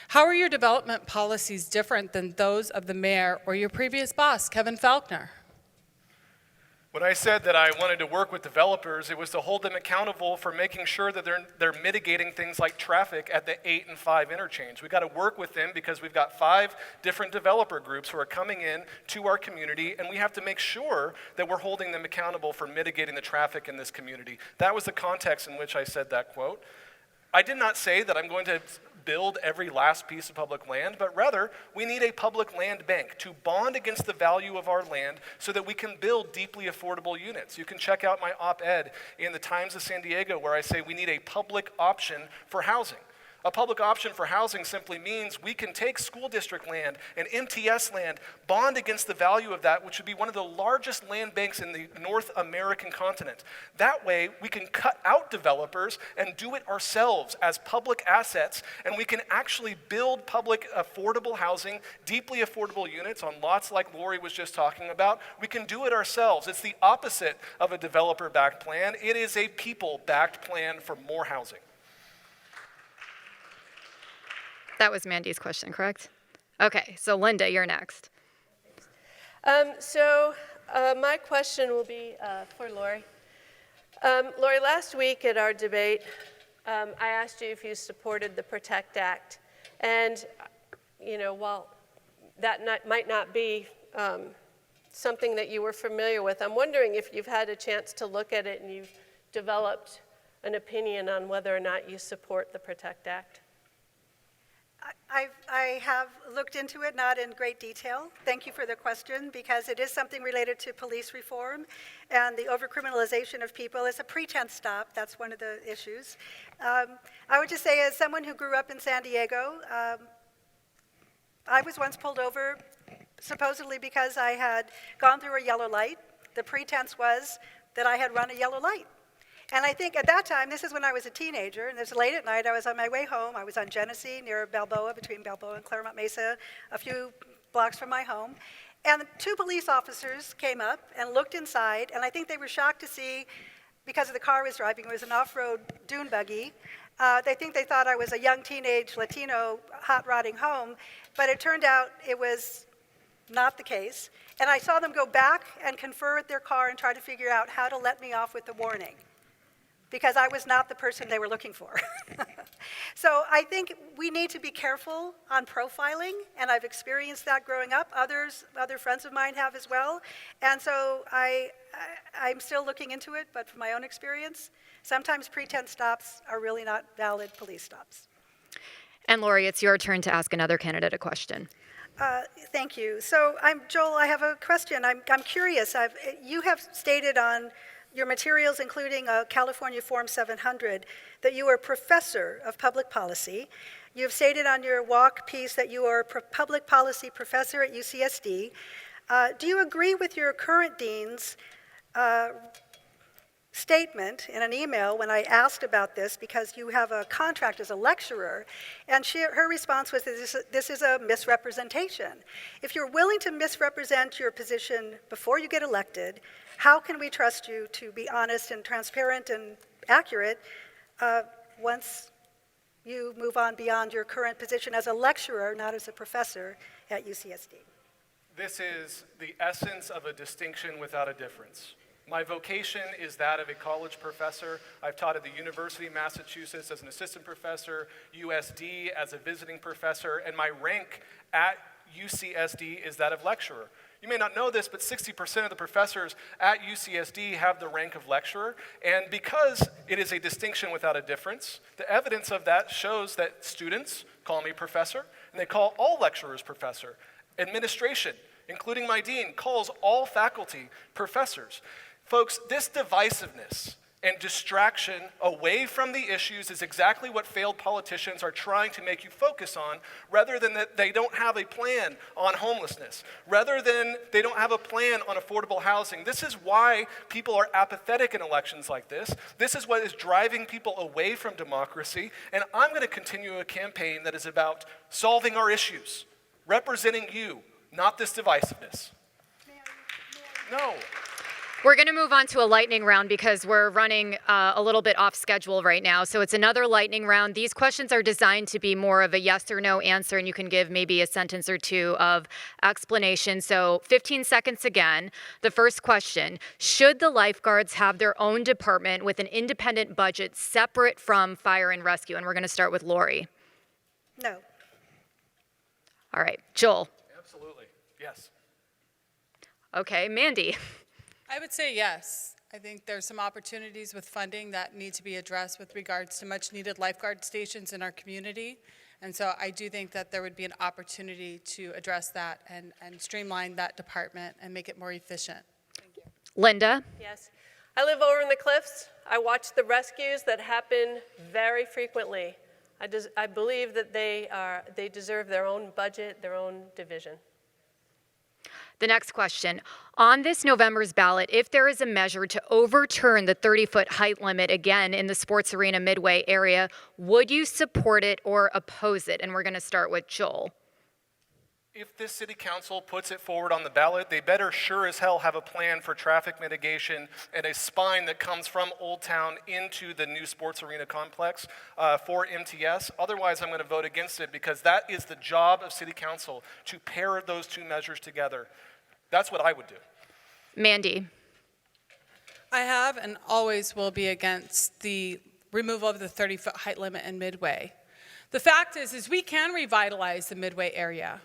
How are your development policies different than those of the mayor or your previous boss, Kevin Faulkner? When I said that I wanted to work with developers, it was to hold them accountable for making sure that they're mitigating things like traffic at the 8 and 5 interchange. We've got to work with them because we've got 5 different developer groups who are coming in to our community, and we have to make sure that we're holding them accountable for mitigating the traffic in this community. That was the context in which I said that quote. I did not say that I'm going to build every last piece of public land, but rather we need a public land bank to bond against the value of our land so that we can build deeply affordable units. You can check out my op-ed in the Times of San Diego where I say we need a public option for housing. A public option for housing simply means we can take school district land and MTS land, bond against the value of that, which would be one of the largest land banks in the North American continent. That way, we can cut out developers and do it ourselves as public assets, and we can actually build public affordable housing, deeply affordable units on lots like Lori was just talking about. We can do it ourselves. It's the opposite of a developer-backed plan. It is a people-backed plan for more housing. That was Mandy's question, correct? Okay, so Linda, you're next. My question will be for Lori. Lori, last week at our debate, I asked you if you supported the PROTECT Act. And, while that might not be something that you were familiar with, I'm wondering if you've had a chance to look at it and you've developed an opinion on whether or not you support the PROTECT Act. I have looked into it, not in great detail. Thank you for the question, because it is something related to police reform, and the overcriminalization of people is a pretense stop. That's one of the issues. I would just say, as someone who grew up in San Diego, I was once pulled over supposedly because I had gone through a yellow light. The pretense was that I had run a yellow light. And I think at that time, this is when I was a teenager, and it was late at night, I was on my way home. I was on Genesee near Balboa, between Balboa and Claremont Mesa, a few blocks from my home. And 2 police officers came up and looked inside, and I think they were shocked to see, because of the car I was driving, it was an off-road dune buggy. They thought I was a young teenage Latino hot-rodding home, but it turned out it was not the case. And I saw them go back and confer with their car and try to figure out how to let me off with the warning, because I was not the person they were looking for. So I think we need to be careful on profiling, and I've experienced that growing up. Other friends of mine have as well. And so I'm still looking into it, but from my own experience, sometimes pretense stops are really not valid police stops. And Lori, it's your turn to ask another candidate a question. Thank you. So Joel, I have a question. I'm curious. You have stated on your materials, including California Form 700, that you are a professor of public policy. You have stated on your walk piece that you are a public policy professor at UCSD. Do you agree with your current dean's statement in an email when I asked about this, because you have a contract as a lecturer, and her response was that this is a misrepresentation. If you're willing to misrepresent your position before you get elected, how can we trust you to be honest and transparent and accurate once you move on beyond your current position as a lecturer, not as a professor at UCSD? This is the essence of a distinction without a difference. My vocation is that of a college professor. I've taught at the University of Massachusetts as an assistant professor, USD as a visiting professor, and my rank at UCSD is that of lecturer. You may not know this, but 60% of the professors at UCSD have the rank of lecturer, and because it is a distinction without a difference, the evidence of that shows that students call me professor, and they call all lecturers professor. Administration including my dean, calls all faculty professors. Folks, this divisiveness and distraction away from the issues is exactly what failed politicians are trying to make you focus on, rather than that they don't have a plan on homelessness, rather than they don't have a plan on affordable housing. This is why people are apathetic in elections like this. This is what is driving people away from democracy, and I'm going to continue a campaign that is about solving our issues, representing you, not this divisiveness. No. We're going to move on to a lightning round because we're running a little bit off schedule right now. So it's another lightning round. These questions are designed to be more of a yes or no answer, and you can give maybe a sentence or two of explanation. So 15 seconds again. The first question, should the lifeguards have their own department with an independent budget separate from fire and rescue? And we're going to start with Lori. No. All right, Joel. Absolutely, yes. Okay, Mandy. I would say yes. I think there's some opportunities with funding that need to be addressed with regards to much needed lifeguard stations in our community. And so I do think that there would be an opportunity to address that and streamline that department and make it more efficient. Thank you. Linda. Yes. I live over in the cliffs. I watch the rescues that happen very frequently. I believe that they deserve their own budget, their own division. The next question. On this November's ballot, if there is a measure to overturn the 30-foot height limit again in the sports arena Midway area, would you support it or oppose it? And we're going to start with Joel. If this city council puts it forward on the ballot, they better sure as hell have a plan for traffic mitigation and a spine that comes from Old Town into the new sports arena complex for MTS. Otherwise, I'm going to vote against it because that is the job of city council, to pair those two measures together. That's what I would do. Mandy. I have and always will be against the removal of the 30-foot height limit in Midway. The fact is we can revitalize the Midway area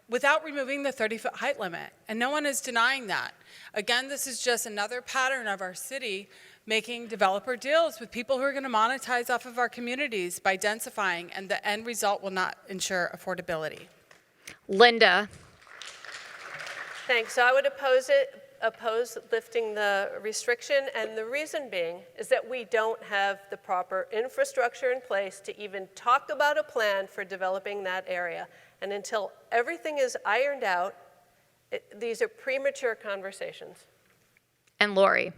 without removing the 30-foot height limit, and no one is denying that. Again, this is just another pattern of our city making developer deals with people who are going to monetize off of our communities by densifying, and the end result will not ensure affordability. Linda. Thanks. So I would oppose lifting the restriction, and the reason being is that we don't have the proper infrastructure in place to even talk about a plan for developing that area. And until everything is ironed out, these are premature conversations. And Lori.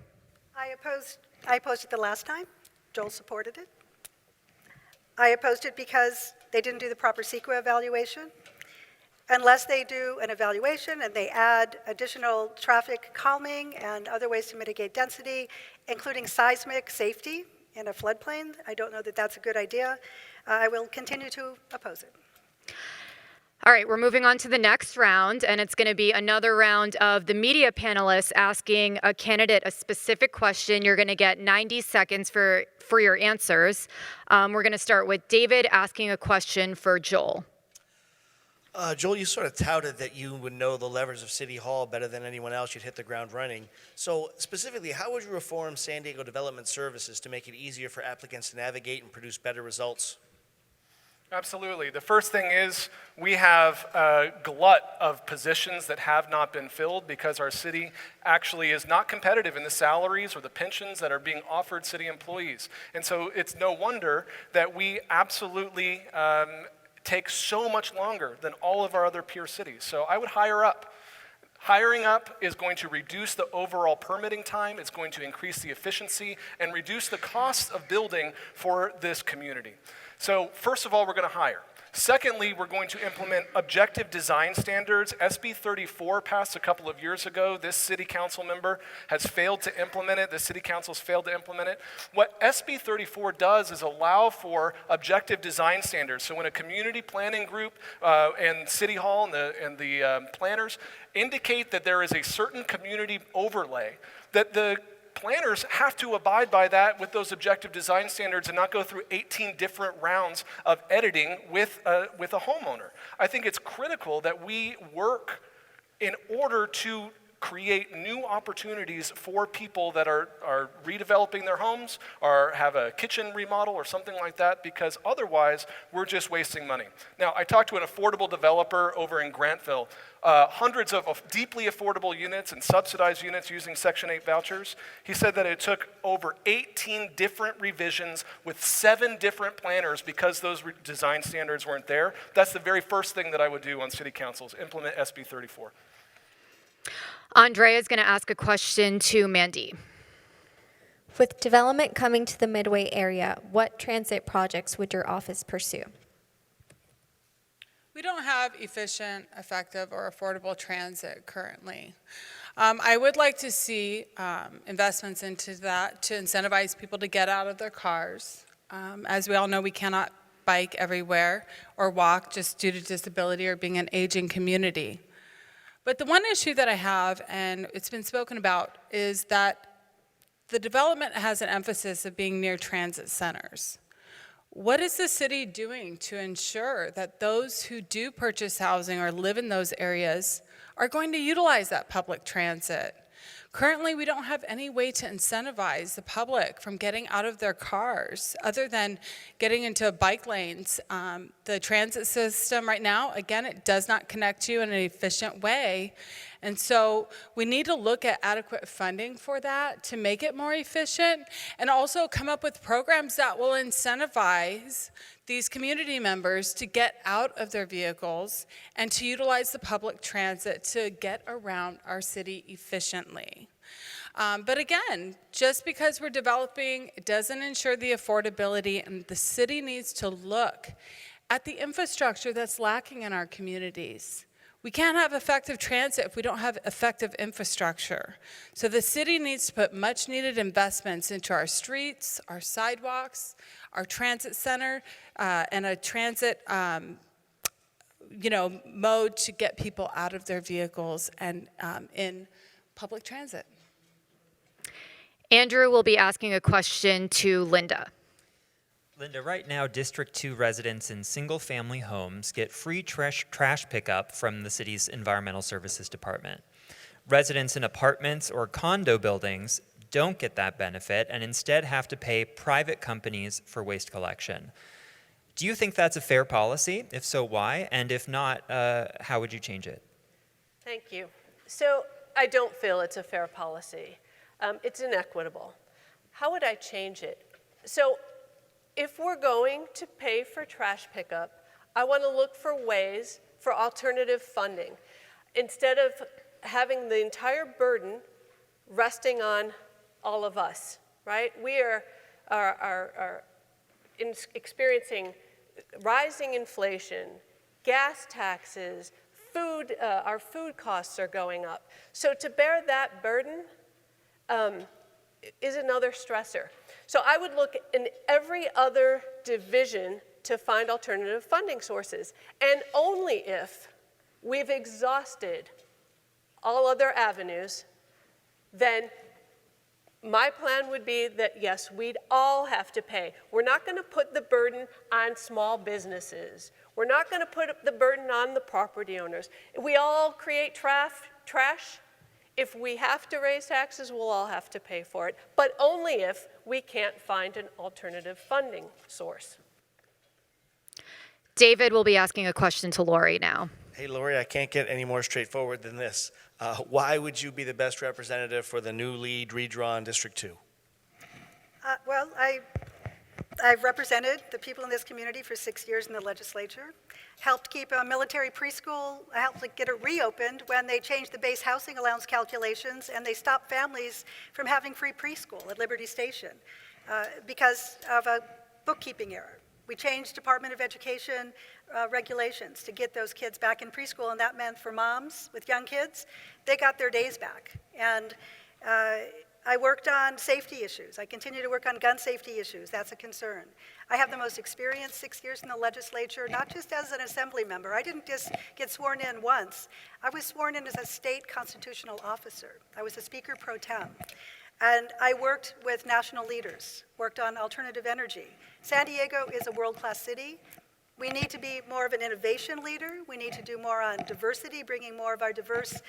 I opposed it the last time. Joel supported it. I opposed it because they didn't do the proper CEQA evaluation. Unless they do an evaluation and they add additional traffic calming and other ways to mitigate density, including seismic safety in a floodplain, I don't know that that's a good idea. I will continue to oppose it. All right, we're moving on to the next round, and it's going to be another round of the media panelists asking a candidate a specific question. You're going to get 90 seconds for your answers. We're going to start with David asking a question for Joel. Joel, you sort of touted that you would know the levers of City Hall better than anyone else. You'd hit the ground running. So specifically, how would you reform San Diego Development Services to make it easier for applicants to navigate and produce better results? Absolutely. The first thing is we have a glut of positions that have not been filled because our city actually is not competitive in the salaries or the pensions that are being offered city employees. And so it's no wonder that we absolutely take so much longer than all of our other peer cities. So I would hire up. Hiring up is going to reduce the overall permitting time, it's going to increase the efficiency, and reduce the cost of building for this community. So first of all, we're going to hire. Secondly, we're going to implement objective design standards. SB 34 passed a couple of years ago. This city council member has failed to implement it. The city council's failed to implement it. What SB 34 does is allow for objective design standards. So when a community planning group and City Hall and the planners indicate that there is a certain community overlay, that the planners have to abide by that with those objective design standards and not go through 18 different rounds of editing with a homeowner. I think it's critical that we work in order to create new opportunities for people that are redeveloping their homes or have a kitchen remodel or something like that, because otherwise we're just wasting money. Now, I talked to an affordable developer over in Grantville, hundreds of deeply affordable units and subsidized units using Section 8 vouchers. He said that it took over 18 different revisions with 7 different planners because those design standards weren't there. That's the very first thing that I would do on city council, is implement SB 34. Andrea is going to ask a question to Mandy. With development coming to the Midway area, what transit projects would your office pursue? We don't have efficient, effective, or affordable transit currently. I would like to see investments into that to incentivize people to get out of their cars. As we all know, we cannot bike everywhere or walk just due to disability or being an aging community. But the one issue that I have, and it's been spoken about, is that the development has an emphasis of being near transit centers. What is the city doing to ensure that those who do purchase housing or live in those areas are going to utilize that public transit? Currently, we don't have any way to incentivize the public from getting out of their cars other than getting into bike lanes. The transit system right now, again, it does not connect you in an efficient way. And so we need to look at adequate funding for that to make it more efficient, and also come up with programs that will incentivize these community members to get out of their vehicles and to utilize the public transit to get around our city efficiently. But again, just because we're developing, it doesn't ensure the affordability, and the city needs to look at the infrastructure that's lacking in our communities. We can't have effective transit if we don't have effective infrastructure. So the city needs to put much needed investments into our streets, our sidewalks, our transit center, and a transit mode to get people out of their vehicles and in public transit. Andrew will be asking a question to Linda. Linda, right now, District 2 residents in single-family homes get free trash pickup from the city's Environmental Services Department. Residents in apartments or condo buildings don't get that benefit and instead have to pay private companies for waste collection. Do you think that's a fair policy? If so, why? And if not, how would you change it? Thank you. So I don't feel it's a fair policy. It's inequitable. How would I change it? So if we're going to pay for trash pickup, I want to look for ways for alternative funding. Instead of having the entire burden resting on all of us, right? We are experiencing rising inflation, gas taxes, food, our food costs are going up. So to bear that burden is another stressor. So I would look in every other division to find alternative funding sources. And only if we've exhausted all other avenues, then my plan would be that, yes, we'd all have to pay. We're not going to put the burden on small businesses. We're not going to put the burden on the property owners. We all create trash. If we have to raise taxes, we'll all have to pay for it, but only if we can't find an alternative funding source. David will be asking a question to Lori now. Hey, Lori, I can't get any more straightforward than this. Why would you be the best representative for the newly redrawn District 2? Well, I've represented the people in this community for 6 years in the legislature, helped keep a military preschool, helped get it reopened when they changed the base housing allowance calculations and they stopped families from having free preschool at Liberty Station because of a bookkeeping error. We changed Department of Education regulations to get those kids back in preschool, and that meant for moms with young kids, they got their days back. And I worked on safety issues. I continue to work on gun safety issues. That's a concern. I have the most experience, 6 years in the legislature, not just as an assembly member. I didn't just get sworn in once. I was sworn in as a state constitutional officer. I was a speaker pro tem. And I worked with national leaders, worked on alternative energy. San Diego is a world-class city. We need to be more of an innovation leader. We need to do more on diversity, bringing more of our diverse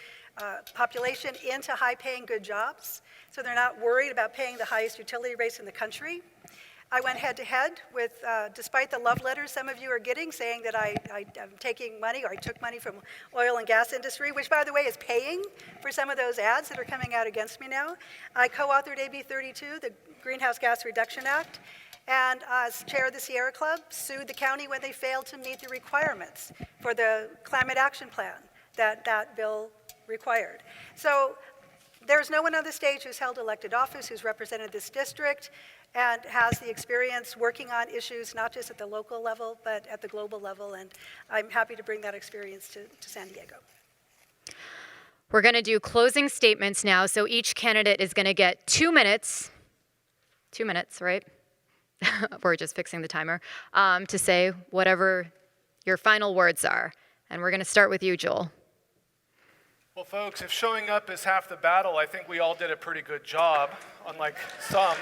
population into high-paying good jobs, so they're not worried about paying the highest utility rates in the country. I went head-to-head with, despite the love letters some of you are getting saying that I am taking money, or I took money from oil and gas industry, which, by the way, is paying for some of those ads that are coming out against me now. I co-authored AB 32, the Greenhouse Gas Reduction Act, and as chair of the Sierra Club, sued the county when they failed to meet the requirements for the climate action plan that that bill required. So there's no one on the stage who's held elected office, who's represented this district, and has the experience working on issues not just at the local level, but at the global level, and I'm happy to bring that experience to San Diego. We're going to do closing statements now, so each candidate is going to get 2 minutes. 2 minutes, right? We're just fixing the timer, to say whatever your final words are. And we're going to start with you, Joel. Well, folks, if showing up is half the battle, I think we all did a pretty good job, unlike some.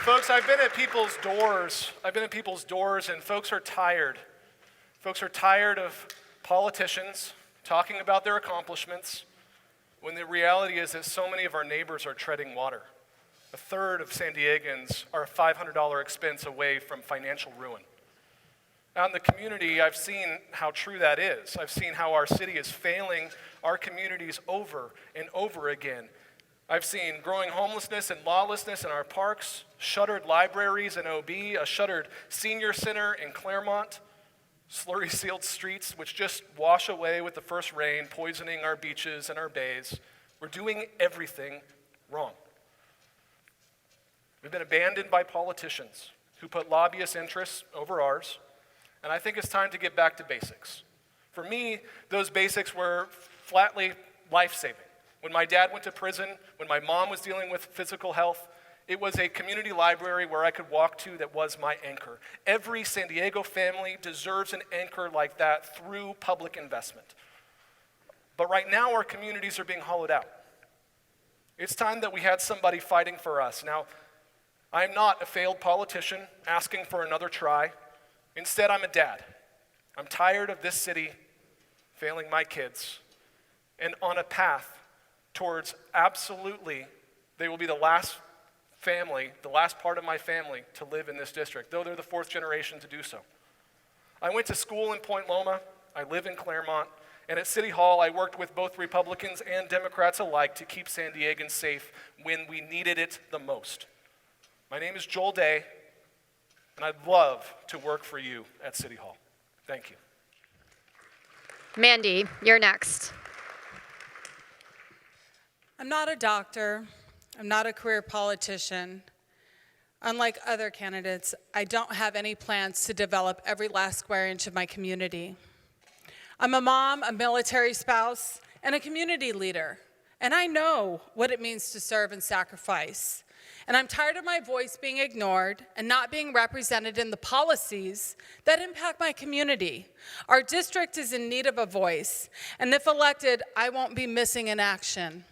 Folks, I've been at people's doors, and folks are tired. Folks are tired of politicians talking about their accomplishments, when the reality is that so many of our neighbors are treading water. A third of San Diegans are a $500 expense away from financial ruin. Out in the community, I've seen how true that is. I've seen how our city is failing our communities over and over again. I've seen growing homelessness and lawlessness in our parks, shuttered libraries in OB, a shuttered senior center in Claremont, slurry-sealed streets which just wash away with the first rain, poisoning our beaches and our bays. We're doing everything wrong. We've been abandoned by politicians who put lobbyist interests over ours. And I think it's time to get back to basics. For me, those basics were flatly life-saving. When my dad went to prison, when my mom was dealing with physical health, it was a community library where I could walk to that was my anchor. Every San Diego family deserves an anchor like that through public investment. But right now, our communities are being hollowed out. It's time that we had somebody fighting for us. Now, I'm not a failed politician asking for another try. Instead, I'm a dad. I'm tired of this city failing my kids and on a path towards absolutely, they will be the last family, the last part of my family to live in this district, though they're the fourth generation to do so. I went to school in Point Loma. I live in Claremont. And at City Hall, I worked with both Republicans and Democrats alike to keep San Diegans safe when we needed it the most. My name is Joel Day. And I'd love to work for you at City Hall. Thank you. Mandy, you're next. I'm not a doctor. I'm not a career politician. Unlike other candidates, I don't have any plans to develop every last square inch of my community. I'm a mom, a military spouse, and a community leader. And I know what it means to serve and sacrifice. And I'm tired of my voice being ignored and not being represented in the policies that impact my community. Our district is in need of a voice, and if elected, I won't be missing in action.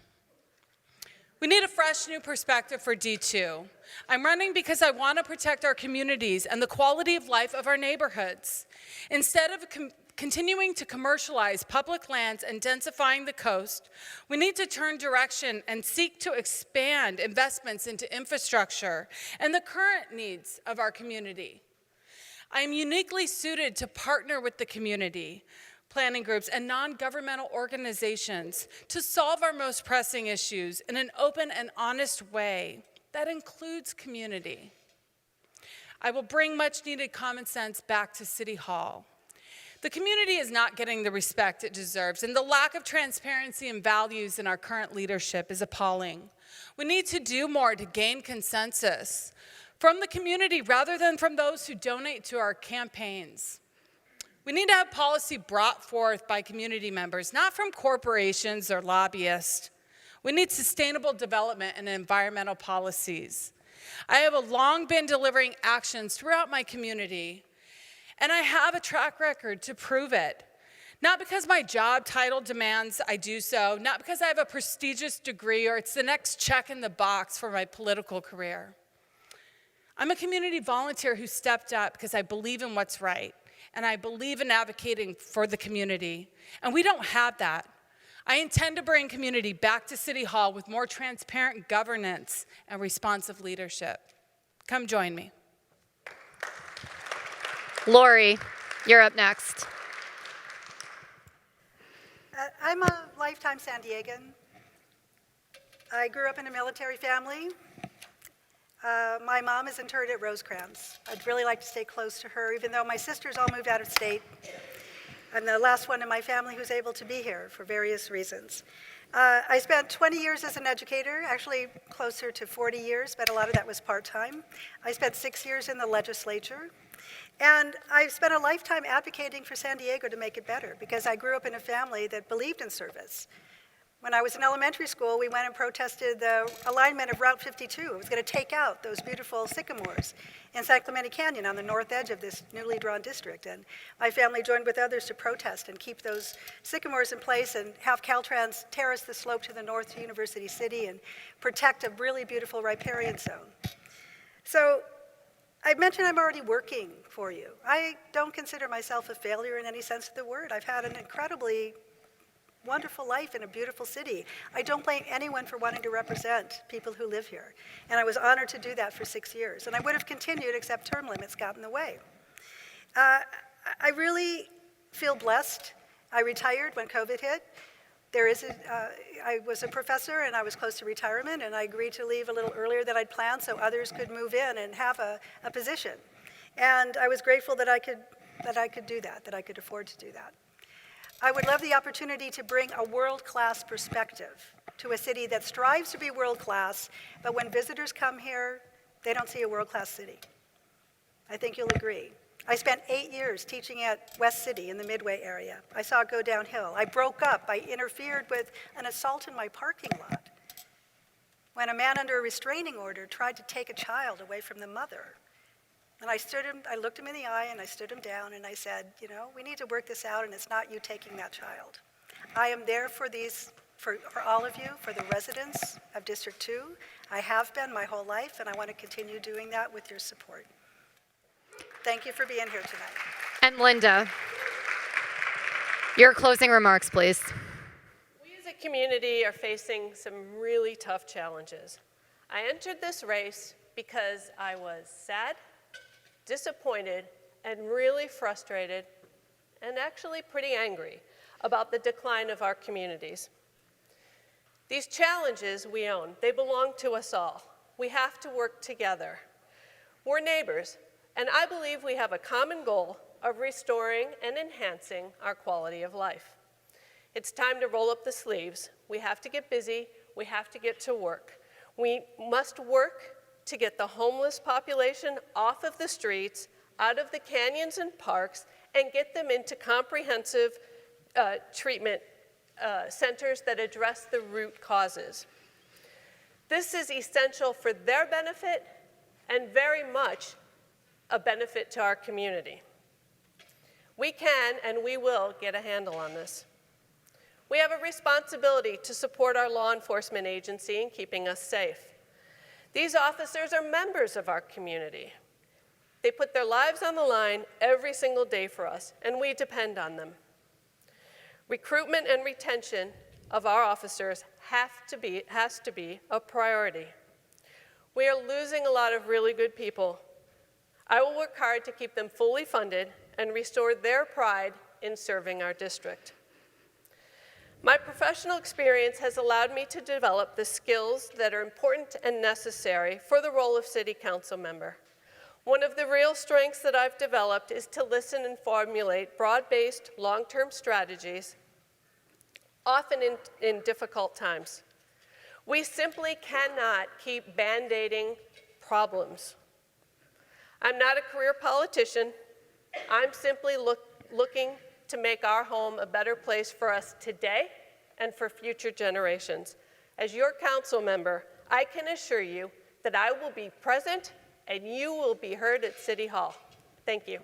We need a fresh new perspective for D2. I'm running because I want to protect our communities and the quality of life of our neighborhoods. Instead of continuing to commercialize public lands and densifying the coast, we need to turn direction and seek to expand investments into infrastructure and the current needs of our community. I am uniquely suited to partner with the community, planning groups, and non-governmental organizations to solve our most pressing issues in an open and honest way that includes community. I will bring much-needed common sense back to City Hall. The community is not getting the respect it deserves, and the lack of transparency and values in our current leadership is appalling. We need to do more to gain consensus from the community rather than from those who donate to our campaigns. We need to have policy brought forth by community members, not from corporations or lobbyists. We need sustainable development and environmental policies. I have long been delivering actions throughout my community, and I have a track record to prove it. Not because my job title demands I do so, not because I have a prestigious degree or it's the next check in the box for my political career. I'm a community volunteer who stepped up because I believe in what's right, and I believe in advocating for the community, and we don't have that. I intend to bring community back to City Hall with more transparent governance and responsive leadership. Come join me. Lori, you're up next. I'm a lifetime San Diegan. I grew up in a military family. My mom is interred at Rosecrans. I'd really like to stay close to her, even though my sisters all moved out of state. I'm the last one in my family who's able to be here for various reasons. I spent 20 years as an educator, actually closer to 40 years, but a lot of that was part-time. I spent 6 years in the legislature. And I've spent a lifetime advocating for San Diego to make it better, because I grew up in a family that believed in service. When I was in elementary school, we went and protested the alignment of Route 52. It was going to take out those beautiful sycamores in San Clemente Canyon on the north edge of this newly drawn district. And my family joined with others to protest and keep those sycamores in place and have Caltrans terrace the slope to the north to University City and protect a really beautiful riparian zone. So I mentioned I'm already working for you. I don't consider myself a failure in any sense of the word. I've had an incredibly wonderful life in a beautiful city. I don't blame anyone for wanting to represent people who live here. And I was honored to do that for 6 years. And I would have continued, except term limits got in the way. I really feel blessed. I retired when COVID hit. I was a professor and I was close to retirement, and I agreed to leave a little earlier than I'd planned so others could move in and have a position. And I was grateful that I could do that, that I could afford to do that. I would love the opportunity to bring a world-class perspective to a city that strives to be world-class, but when visitors come here, they don't see a world-class city. I think you'll agree. I spent 8 years teaching at West City in the Midway area. I saw it go downhill. I broke up. I interfered with an assault in my parking lot when a man under a restraining order tried to take a child away from the mother. And I looked him in the eye and I stood him down and I said, you know, we need to work this out, and it's not you taking that child. I am there for all of you, for the residents of District 2. I have been my whole life, and I want to continue doing that with your support. Thank you for being here tonight. And Linda, your closing remarks, please. We as a community are facing some really tough challenges. I entered this race because I was sad, disappointed, and really frustrated, and actually pretty angry about the decline of our communities. These challenges we own. They belong to us all. We have to work together. We're neighbors, and I believe we have a common goal of restoring and enhancing our quality of life. It's time to roll up the sleeves. We have to get busy. We have to get to work. We must work to get the homeless population off of the streets, out of the canyons and parks, and get them into comprehensive treatment centers that address the root causes. This is essential for their benefit and very much a benefit to our community. We can and we will get a handle on this. We have a responsibility to support our law enforcement agency in keeping us safe. These officers are members of our community. They put their lives on the line every single day for us, and we depend on them. Recruitment and retention of our officers has to be a priority. We are losing a lot of really good people. I will work hard to keep them fully funded and restore their pride in serving our district. My professional experience has allowed me to develop the skills that are important and necessary for the role of city council member. One of the real strengths that I've developed is to listen and formulate broad-based, long-term strategies, often in difficult times. We simply cannot keep band-aiding problems. I'm not a career politician. I'm simply looking to make our home a better place for us today and for future generations. As your council member, I can assure you that I will be present and you will be heard at City Hall. Thank you.